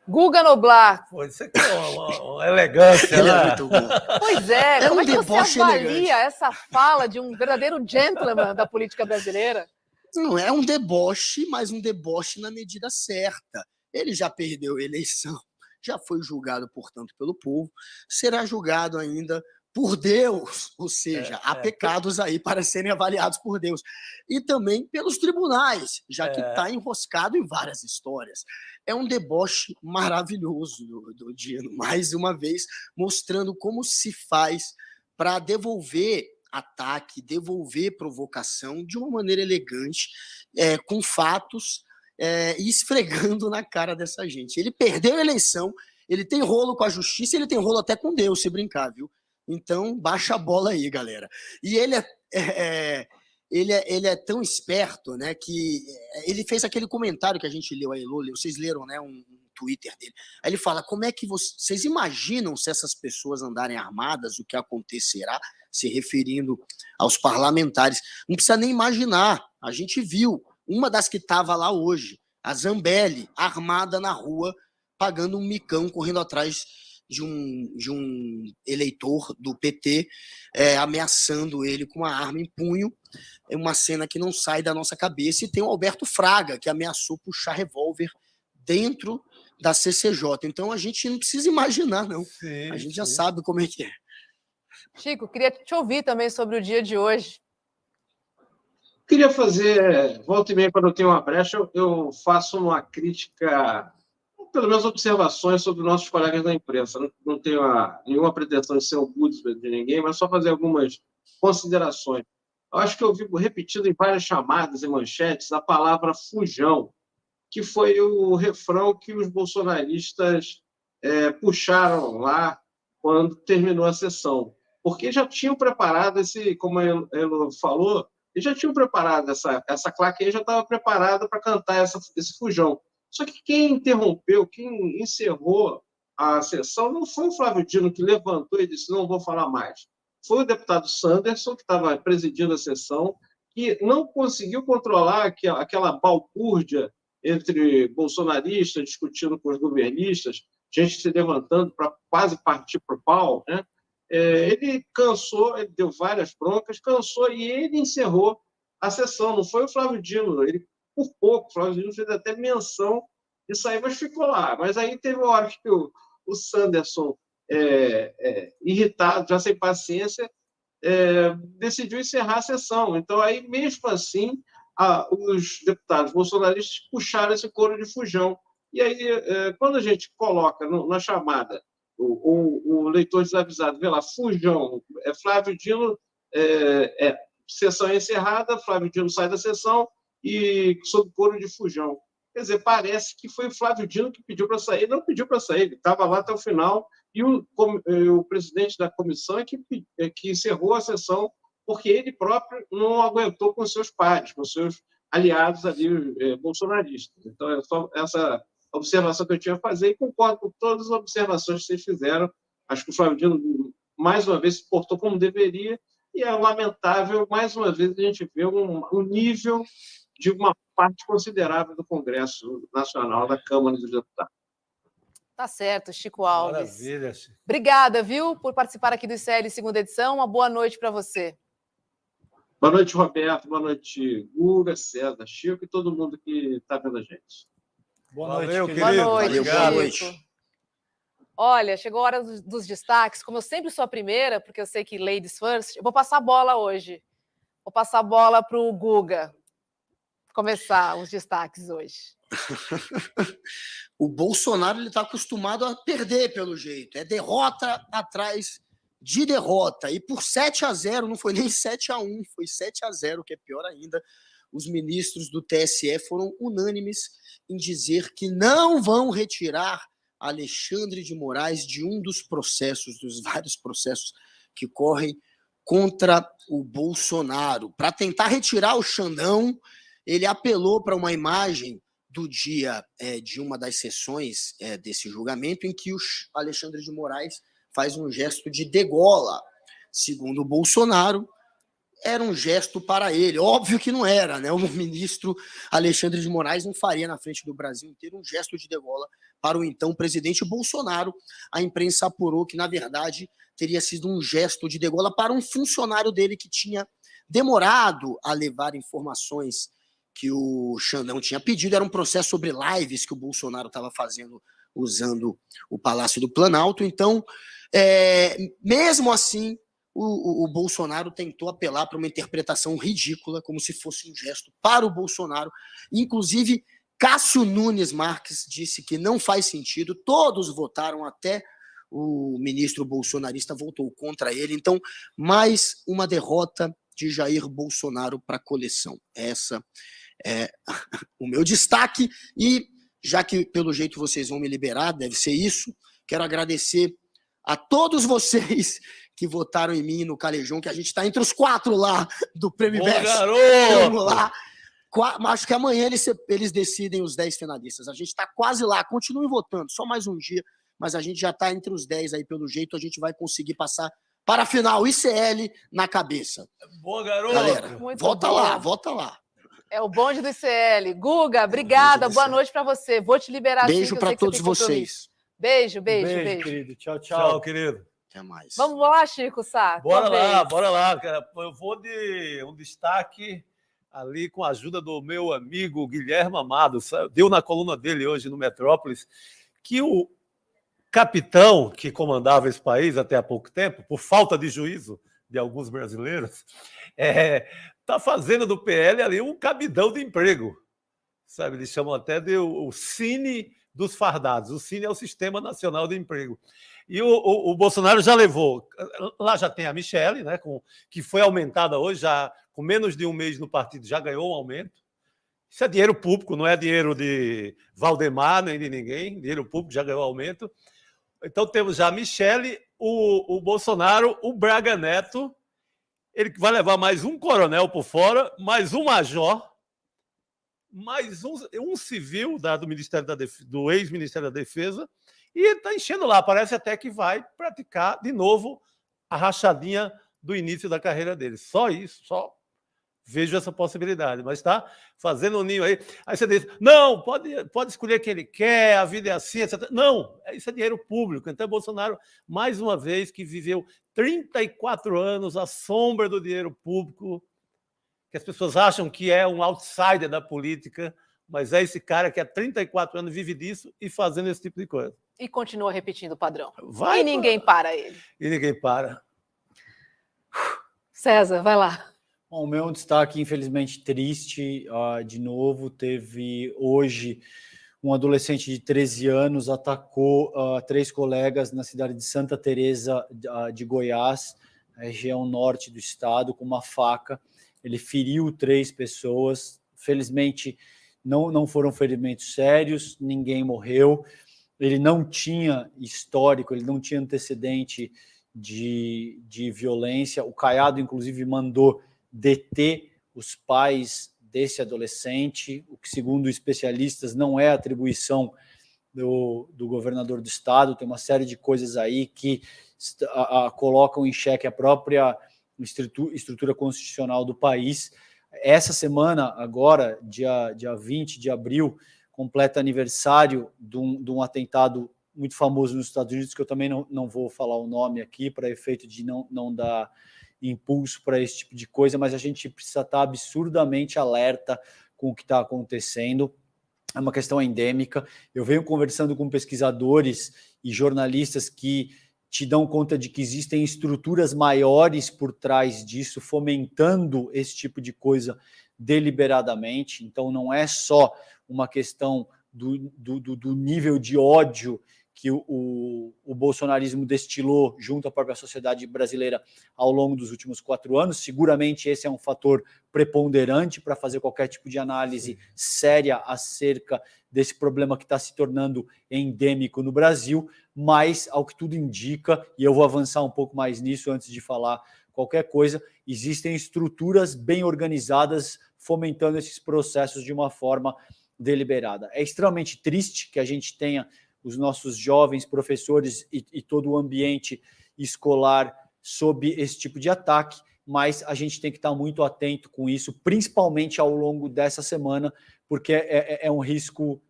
Guga Noblar. Isso aqui é uma elegância, Ele né? é muito bom. Pois é, como é que você deboche avalia elegante. essa fala de um verdadeiro gentleman da política brasileira? Não é um deboche, mas um deboche na medida certa. Ele já perdeu a eleição, já foi julgado, portanto, pelo povo, será julgado ainda por Deus, ou seja, há pecados aí para serem avaliados por Deus. E também pelos tribunais, já que está enroscado em várias histórias. É um deboche maravilhoso do Dino, mais uma vez, mostrando como se faz para devolver ataque, devolver provocação de uma maneira elegante, com fatos, e esfregando na cara dessa gente. Ele perdeu a eleição, ele tem rolo com a justiça, ele tem rolo até com Deus, se brincar, viu? Então, baixa a bola aí, galera. E ele é tão esperto, né, que ele fez aquele comentário que a gente leu aí, vocês leram, né, um Twitter dele. Aí ele fala, como é que vocês imaginam se essas pessoas andarem armadas, o que acontecerá, se referindo aos parlamentares? Não precisa nem imaginar, a gente viu uma das que estava lá hoje, a Zambelli, armada na rua, pagando um micão, correndo atrás de um eleitor do PT, ameaçando ele com uma arma em punho. É uma cena que não sai da nossa cabeça. E tem o Alberto Fraga, que ameaçou puxar revólver dentro da CCJ. Então a gente não precisa imaginar, não. Sim, a gente já sabe como é que é. Chico, queria te ouvir também sobre o dia de hoje. Queria fazer, volta e meia, quando eu tenho uma brecha, eu faço uma crítica, pelo menos observações sobre nossos colegas da imprensa. Não tenho nenhuma pretensão de ser o ombudsman de ninguém, mas só fazer algumas considerações. Eu acho que eu vi repetido em várias chamadas e manchetes a palavra fujão, que foi o refrão que os bolsonaristas puxaram lá quando terminou a sessão. Porque já tinham preparado como ele falou, eles já tinham preparado essa claquinha, já estava preparada para cantar esse fujão. Só que quem interrompeu, quem encerrou a sessão, não foi o Flávio Dino que levantou e disse, não vou falar mais. Foi o deputado Sanderson, que estava presidindo a sessão, que não conseguiu controlar aquela balbúrdia entre bolsonaristas discutindo com os governistas, gente se levantando para quase partir para o pau, né? Ele cansou, ele deu várias broncas, cansou e ele encerrou a sessão. Não foi o Flávio Dino, ele por pouco, o Flávio Dino fez até menção disso aí, mas ficou lá. Mas aí teve uma hora que o Sanderson, irritado, já sem paciência, decidiu encerrar a sessão. Então, aí, mesmo assim, os deputados bolsonaristas puxaram esse coro de fujão. E aí, quando a gente coloca na chamada, o leitor desavisado vê lá, fujão, Flávio Dino sessão encerrada, Flávio Dino sai da sessão e sob coro de fujão. Quer dizer, parece que foi o Flávio Dino que pediu para sair, não pediu para sair, ele estava lá até o final, e o presidente da comissão é que encerrou a sessão, porque ele próprio não aguentou com seus pares, com seus aliados ali bolsonaristas. Então, é só essa observação que eu tinha a fazer, e concordo com todas as observações que vocês fizeram. Acho que o Flávio Dino, mais uma vez, se portou como deveria, e é lamentável, mais uma vez, a gente ver um nível de uma parte considerável do Congresso Nacional, da Câmara dos Deputados. Tá certo, Chico Alves. Maravilha, Chico. Obrigada, viu, por participar aqui do ICL segunda edição. Uma boa noite para você. Boa noite, Roberto. Boa noite, Guga, César, Chico e todo mundo que está vendo a gente. Boa noite, Valeu, querido. Boa noite, Valeu, boa noite. Olha, chegou a hora dos destaques. Como eu sempre sou a primeira, porque eu sei que ladies first, eu vou passar a bola hoje. Vou passar a bola para o Guga começar os destaques hoje. O Bolsonaro está acostumado a perder, pelo jeito. É derrota atrás de derrota. E por 7-0, não foi nem 7-1, foi 7-0, que é pior ainda. Os ministros do TSE foram unânimes em dizer que não vão retirar Alexandre de Moraes de um dos processos, dos vários processos que correm contra o Bolsonaro. Para tentar retirar o Xandão, ele apelou para uma imagem do dia de uma das sessões desse julgamento, em que o Alexandre de Moraes faz um gesto de degola. Segundo o Bolsonaro, era um gesto para ele. Óbvio que não era, né? O ministro Alexandre de Moraes não faria na frente do Brasil inteiro um gesto de degola para o então presidente Bolsonaro. A imprensa apurou que, na verdade, teria sido um gesto de degola para um funcionário dele que tinha demorado a levar informações que o Xandão tinha pedido. Era um processo sobre lives que o Bolsonaro estava fazendo usando o Palácio do Planalto. Então, mesmo assim, o Bolsonaro tentou apelar para uma interpretação ridícula, como se fosse um gesto para o Bolsonaro. Inclusive, Cássio Nunes Marques disse que não faz sentido, todos votaram, até o ministro bolsonarista votou contra ele. Então, mais uma derrota de Jair Bolsonaro para a coleção. Essa é o meu destaque. E, já que pelo jeito vocês vão me liberar, deve ser isso, quero agradecer a todos vocês que votaram em mim no Calejão, que a gente está entre os 4 lá do Prêmio Best. Vamos lá. Acho que amanhã eles decidem os 10 finalistas. A gente está quase lá. Continuem votando, só mais um dia, mas a gente já está entre os 10 aí, pelo jeito. A gente vai conseguir passar para a final. ICL na cabeça. Boa, garoto. Galera, vota lá, vota lá. É o bonde do ICL. Guga, obrigada. Boa noite para você. Vou te liberar. Beijo para todos vocês. Beijo. Beijo, querido. Tchau, tchau. Tchau, querido. Até mais. Vamos lá, Chico Sá. Bora lá, cara. Eu vou de um destaque ali com a ajuda do meu amigo Guilherme Amado. Deu na coluna dele hoje no Metrópolis que o capitão que comandava esse país até há pouco tempo, por falta de juízo de alguns brasileiros, está fazendo do PL ali um cabidão de emprego. Sabe, eles chamam até de o Cine dos fardados. O Cine é o Sistema Nacional de Emprego. E o Bolsonaro já levou... Lá já tem a Michelle, né, que foi aumentada hoje, já com menos de um mês no partido, já ganhou um aumento. Isso é dinheiro público, não é dinheiro de Valdemar nem de ninguém. Dinheiro público, já ganhou aumento. Então temos já a Michelle, o Bolsonaro, o Braga Neto, ele vai levar mais um coronel por fora, mais um major, mais um civil do ex-Ministério da Defesa, e ele está enchendo lá. Parece até que vai praticar de novo a rachadinha do início da carreira dele. Só isso, só vejo essa possibilidade. Mas está fazendo um ninho aí. Aí você diz, não, pode escolher quem ele quer, a vida é assim, etc. Não, isso é dinheiro público. Então, Bolsonaro, mais uma vez, que viveu 34 anos à sombra do dinheiro público, que as pessoas acham que é um outsider da política, mas é esse cara que há 34 anos vive disso e fazendo esse tipo de coisa. E continua repetindo o padrão. E ninguém para ele. E ninguém para. César, vai lá. Bom, o meu destaque, infelizmente, triste, de novo, teve hoje um adolescente de 13 anos atacou 3 colegas na cidade de Santa Teresa de Goiás. região norte do estado, com uma faca. Ele feriu 3 pessoas. Felizmente, não foram ferimentos sérios, ninguém morreu. Ele não tinha histórico, ele não tinha antecedente de violência. O Caiado, inclusive, mandou deter os pais desse adolescente, o que, segundo especialistas, não é atribuição do governador do estado. Tem uma série de coisas aí que colocam em xeque a própria estrutura constitucional do país. Essa semana, agora, dia 20 de abril, completa aniversário de um atentado muito famoso nos Estados Unidos, que eu também não vou falar o nome aqui, para efeito de não dar impulso para esse tipo de coisa, mas a gente precisa estar absurdamente alerta com o que está acontecendo. É uma questão endêmica. Eu venho conversando com pesquisadores e jornalistas que te dão conta de que existem estruturas maiores por trás disso, fomentando esse tipo de coisa deliberadamente. Então, não é só uma questão do nível de ódio que o bolsonarismo destilou junto à própria sociedade brasileira ao longo dos últimos 4 anos. Seguramente esse é um fator preponderante para fazer qualquer tipo de análise séria acerca desse problema que está se tornando endêmico no Brasil, mas, ao que tudo indica, e eu vou avançar um pouco mais nisso antes de falar qualquer coisa, existem estruturas bem organizadas fomentando esses processos de uma forma deliberada. É extremamente triste que a gente tenha os nossos jovens professores e todo o ambiente escolar sob esse tipo de ataque, mas a gente tem que estar muito atento com isso, principalmente ao longo dessa semana, porque é um risco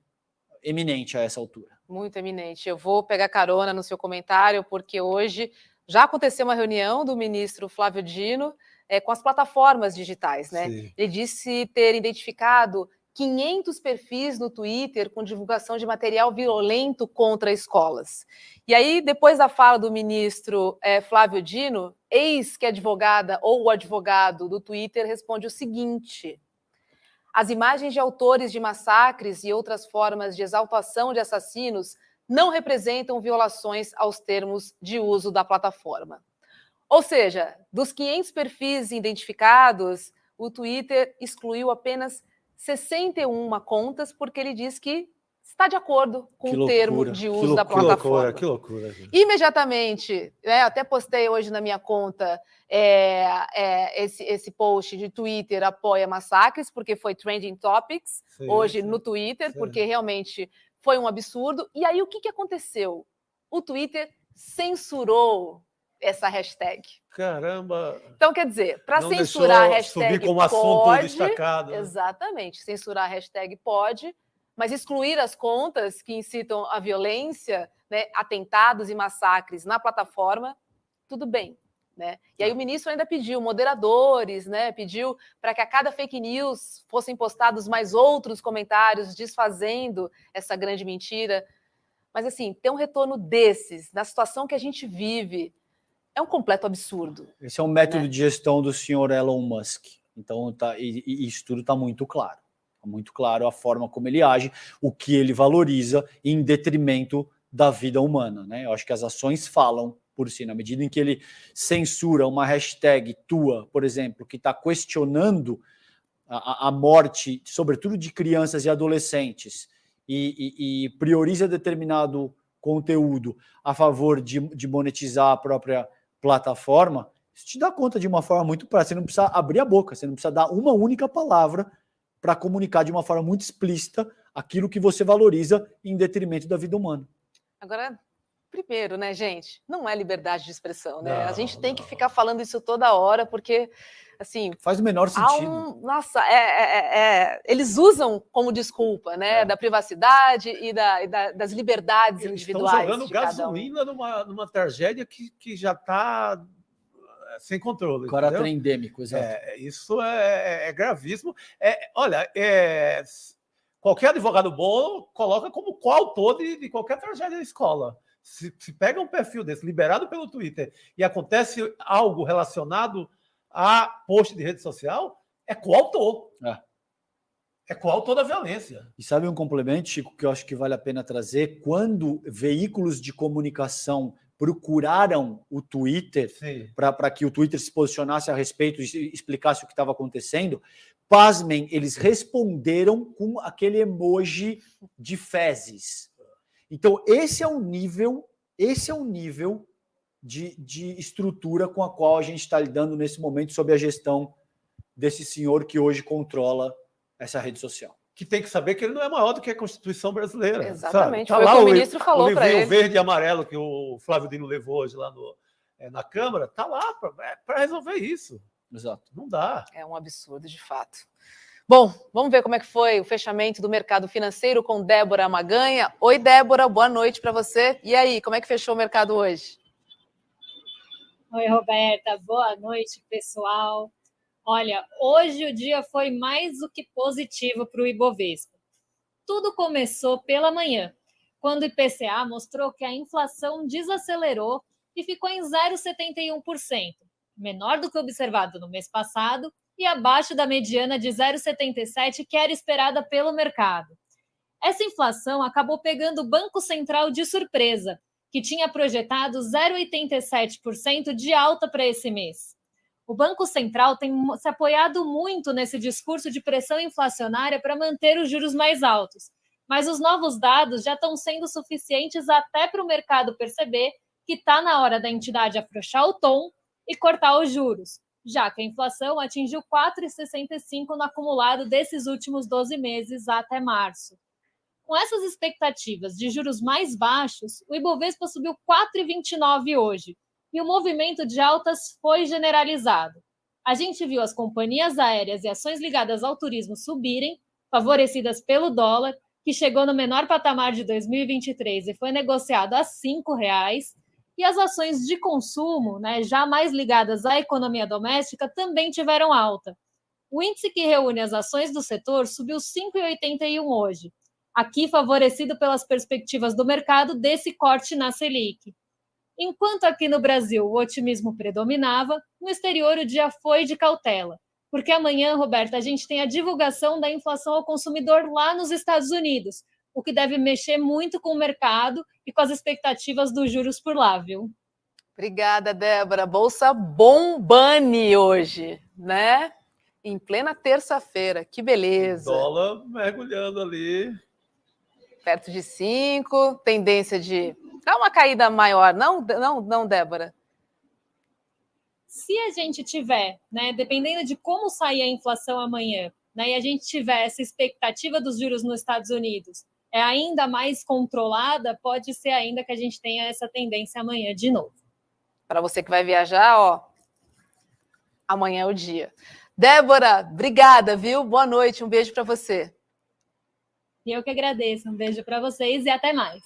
eminente a essa altura. Muito eminente. Eu vou pegar carona no seu comentário, porque hoje já aconteceu uma reunião do ministro Flávio Dino com as plataformas digitais, né? Sim. Ele disse ter identificado 500 perfis no Twitter com divulgação de material violento contra escolas. E aí, depois da fala do ministro Flávio Dino, eis que a advogada ou o advogado do Twitter responde o seguinte: as imagens de autores de massacres e outras formas de exaltação de assassinos não representam violações aos termos de uso da plataforma. Ou seja, dos 500 perfis identificados, o Twitter excluiu apenas 61 contas, porque ele diz que está de acordo com o termo de uso da plataforma. Que loucura. Gente. Imediatamente, até postei hoje na minha conta esse post de Twitter apoia massacres, porque foi trending topics hoje no Twitter, porque realmente foi um absurdo. E aí o que aconteceu? O Twitter censurou essa hashtag. Caramba! Então, quer dizer, para censurar a hashtag subir como assunto pode, destacado. Exatamente, censurar a hashtag pode, mas excluir as contas que incitam a violência, né, atentados e massacres na plataforma, tudo bem. Né? E aí o ministro ainda pediu moderadores, né, pediu para que a cada fake news fossem postados mais outros comentários desfazendo essa grande mentira. Mas, assim, ter um retorno desses, na situação que a gente vive, é um completo absurdo. Esse é um método de gestão do senhor Elon Musk. Então, isso tudo está muito claro. Está muito claro a forma como ele age, o que ele valoriza em detrimento da vida humana. Né? Eu acho que as ações falam por si. Na medida em que ele censura uma hashtag tua, por exemplo, que está questionando a morte, sobretudo de crianças e adolescentes, e prioriza determinado conteúdo a favor de monetizar a própria plataforma, isso te dá conta de uma forma muito prática. Você não precisa abrir a boca, você não precisa dar uma única palavra para comunicar de uma forma muito explícita aquilo que você valoriza em detrimento da vida humana. Agora, primeiro, né, gente, não é liberdade de expressão, né? A gente tem que ficar falando isso toda hora, porque, assim... Faz o menor sentido. Nossa, eles usam como desculpa, né, da privacidade e das liberdades individuais. Estão jogando gasolina numa tragédia que já está sem controle. Caráter endêmico, exato. Isso é gravíssimo. Olha, qualquer advogado bom coloca como coautor de qualquer tragédia na escola. Se pega um perfil desse, liberado pelo Twitter, e acontece algo relacionado a post de rede social, é coautor. É coautor da violência. E sabe um complemento, Chico, que eu acho que vale a pena trazer? Quando veículos de comunicação procuraram o Twitter para que o Twitter se posicionasse a respeito e explicasse o que estava acontecendo. Pasmem, eles responderam com aquele emoji de fezes. Então, esse é o nível de estrutura com a qual a gente está lidando nesse momento sob a gestão desse senhor que hoje controla essa rede social. Que tem que saber que ele não é maior do que a Constituição brasileira. Exatamente, tá foi lá o que o ministro falou para ele. O livrinho verde e amarelo que o Flávio Dino levou hoje lá na Câmara, está lá para resolver isso. Exato. Não dá. É um absurdo, de fato. Bom, vamos ver como é que foi o fechamento do mercado financeiro com Débora Maganha. Oi, Débora, boa noite para você. E aí, como é que fechou o mercado hoje? Oi, Roberta, boa noite, pessoal. Olha, hoje o dia foi mais do que positivo para o Ibovespa. Tudo começou pela manhã, quando o IPCA mostrou que a inflação desacelerou e ficou em 0,71%, menor do que observado no mês passado e abaixo da mediana de 0,77% que era esperada pelo mercado. Essa inflação acabou pegando o Banco Central de surpresa, que tinha projetado 0,87% de alta para esse mês. O Banco Central tem se apoiado muito nesse discurso de pressão inflacionária para manter os juros mais altos, mas os novos dados já estão sendo suficientes até para o mercado perceber que está na hora da entidade afrouxar o tom e cortar os juros, já que a inflação atingiu 4,65% no acumulado desses últimos 12 meses até março. Com essas expectativas de juros mais baixos, o Ibovespa subiu 4,29% hoje, e o movimento de altas foi generalizado. A gente viu as companhias aéreas e ações ligadas ao turismo subirem, favorecidas pelo dólar, que chegou no menor patamar de 2023 e foi negociado a R$ 5,00, e as ações de consumo, já mais ligadas à economia doméstica, também tiveram alta. O índice que reúne as ações do setor subiu 5,81% hoje, aqui favorecido pelas perspectivas do mercado desse corte na Selic. Enquanto aqui no Brasil o otimismo predominava, no exterior o dia foi de cautela, porque amanhã, Roberta, a gente tem a divulgação da inflação ao consumidor lá nos Estados Unidos, o que deve mexer muito com o mercado e com as expectativas dos juros por lá, viu? Obrigada, Débora. Bolsa bombane hoje, né? Em plena terça-feira, que beleza. Dólar mergulhando ali. Perto de 5, tendência de... Dá uma caída maior, não, Débora? Se a gente tiver, dependendo de como sair a inflação amanhã, e a gente tiver essa expectativa dos juros nos Estados Unidos ainda mais controlada, pode ser ainda que a gente tenha essa tendência amanhã de novo. Para você que vai viajar, amanhã é o dia. Débora, obrigada, viu? Boa noite, um beijo para você. E eu que agradeço, um beijo para vocês e até mais.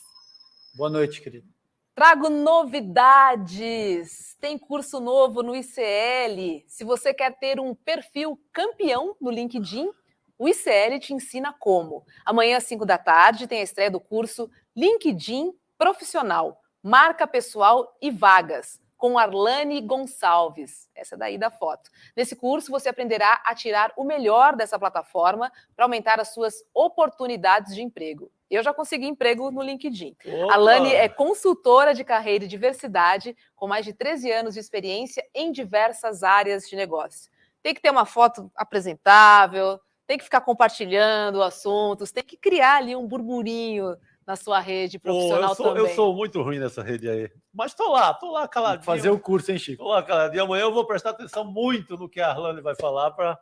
Boa noite, querido. Trago novidades. Tem curso novo no ICL. Se você quer ter um perfil campeão no LinkedIn, o ICL te ensina como. Amanhã, às 5 da tarde, tem a estreia do curso LinkedIn Profissional, Marca Pessoal e Vagas, com Arlane Gonçalves. Essa daí da foto. Nesse curso, você aprenderá a tirar o melhor dessa plataforma para aumentar as suas oportunidades de emprego. Eu já consegui emprego no LinkedIn. Opa! A Lani é consultora de carreira e diversidade, com mais de 13 anos de experiência em diversas áreas de negócio. Tem que ter uma foto apresentável, tem que ficar compartilhando assuntos, tem que criar ali um burburinho na sua rede profissional também. Eu sou muito ruim nessa rede aí. Mas tô lá caladinho. Fazer o curso, hein, Chico? Tô lá caladinho. Amanhã eu vou prestar atenção muito no que a Arlane vai falar para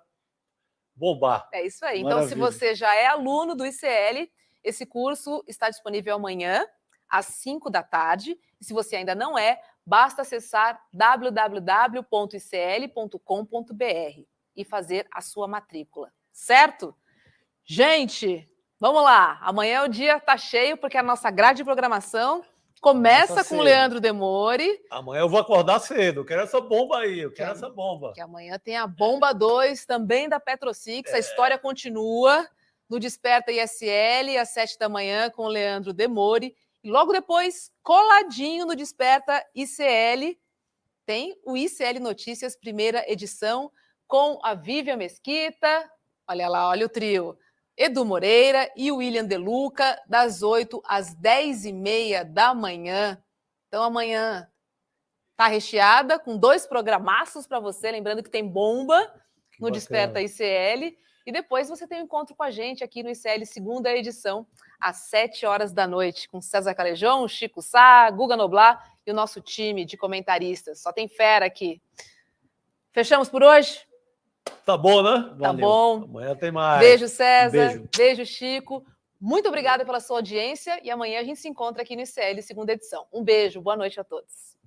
bombar. É isso aí. Maravilha. Então, se você já é aluno do ICL, esse curso está disponível amanhã, às 5 da tarde. E se você ainda não é, basta acessar www.icl.com.br e fazer a sua matrícula. Certo? Gente, vamos lá. Amanhã o dia está cheio, porque a nossa grade de programação começa com o Leandro Demori. Amanhã eu vou acordar cedo. Eu quero essa bomba aí. Eu quero essa bomba. Que amanhã tem a Bomba 2, também da Petrosix. A história continua no Desperta ISL, às 7 da manhã, com o Leandro Demori. E logo depois, coladinho no Desperta ICL, tem o ICL Notícias, primeira edição, com a Vivian Mesquita, olha lá, olha o trio, Edu Moreira e o William De Luca, das 8 às 10h30 da manhã. Então amanhã tá recheada com 2 programaços para você, lembrando que tem bomba no Desperta ICL. E depois você tem um encontro com a gente aqui no ICL, segunda edição, às 7h, com César Calejão, Chico Sá, Guga Noblar e o nosso time de comentaristas. Só tem fera aqui. Fechamos por hoje? Tá bom, né? Tá bom. Amanhã tem mais. Beijo, César. Beijo, Chico. Muito obrigada pela sua audiência e amanhã a gente se encontra aqui no ICL, segunda edição. Um beijo, boa noite a todos.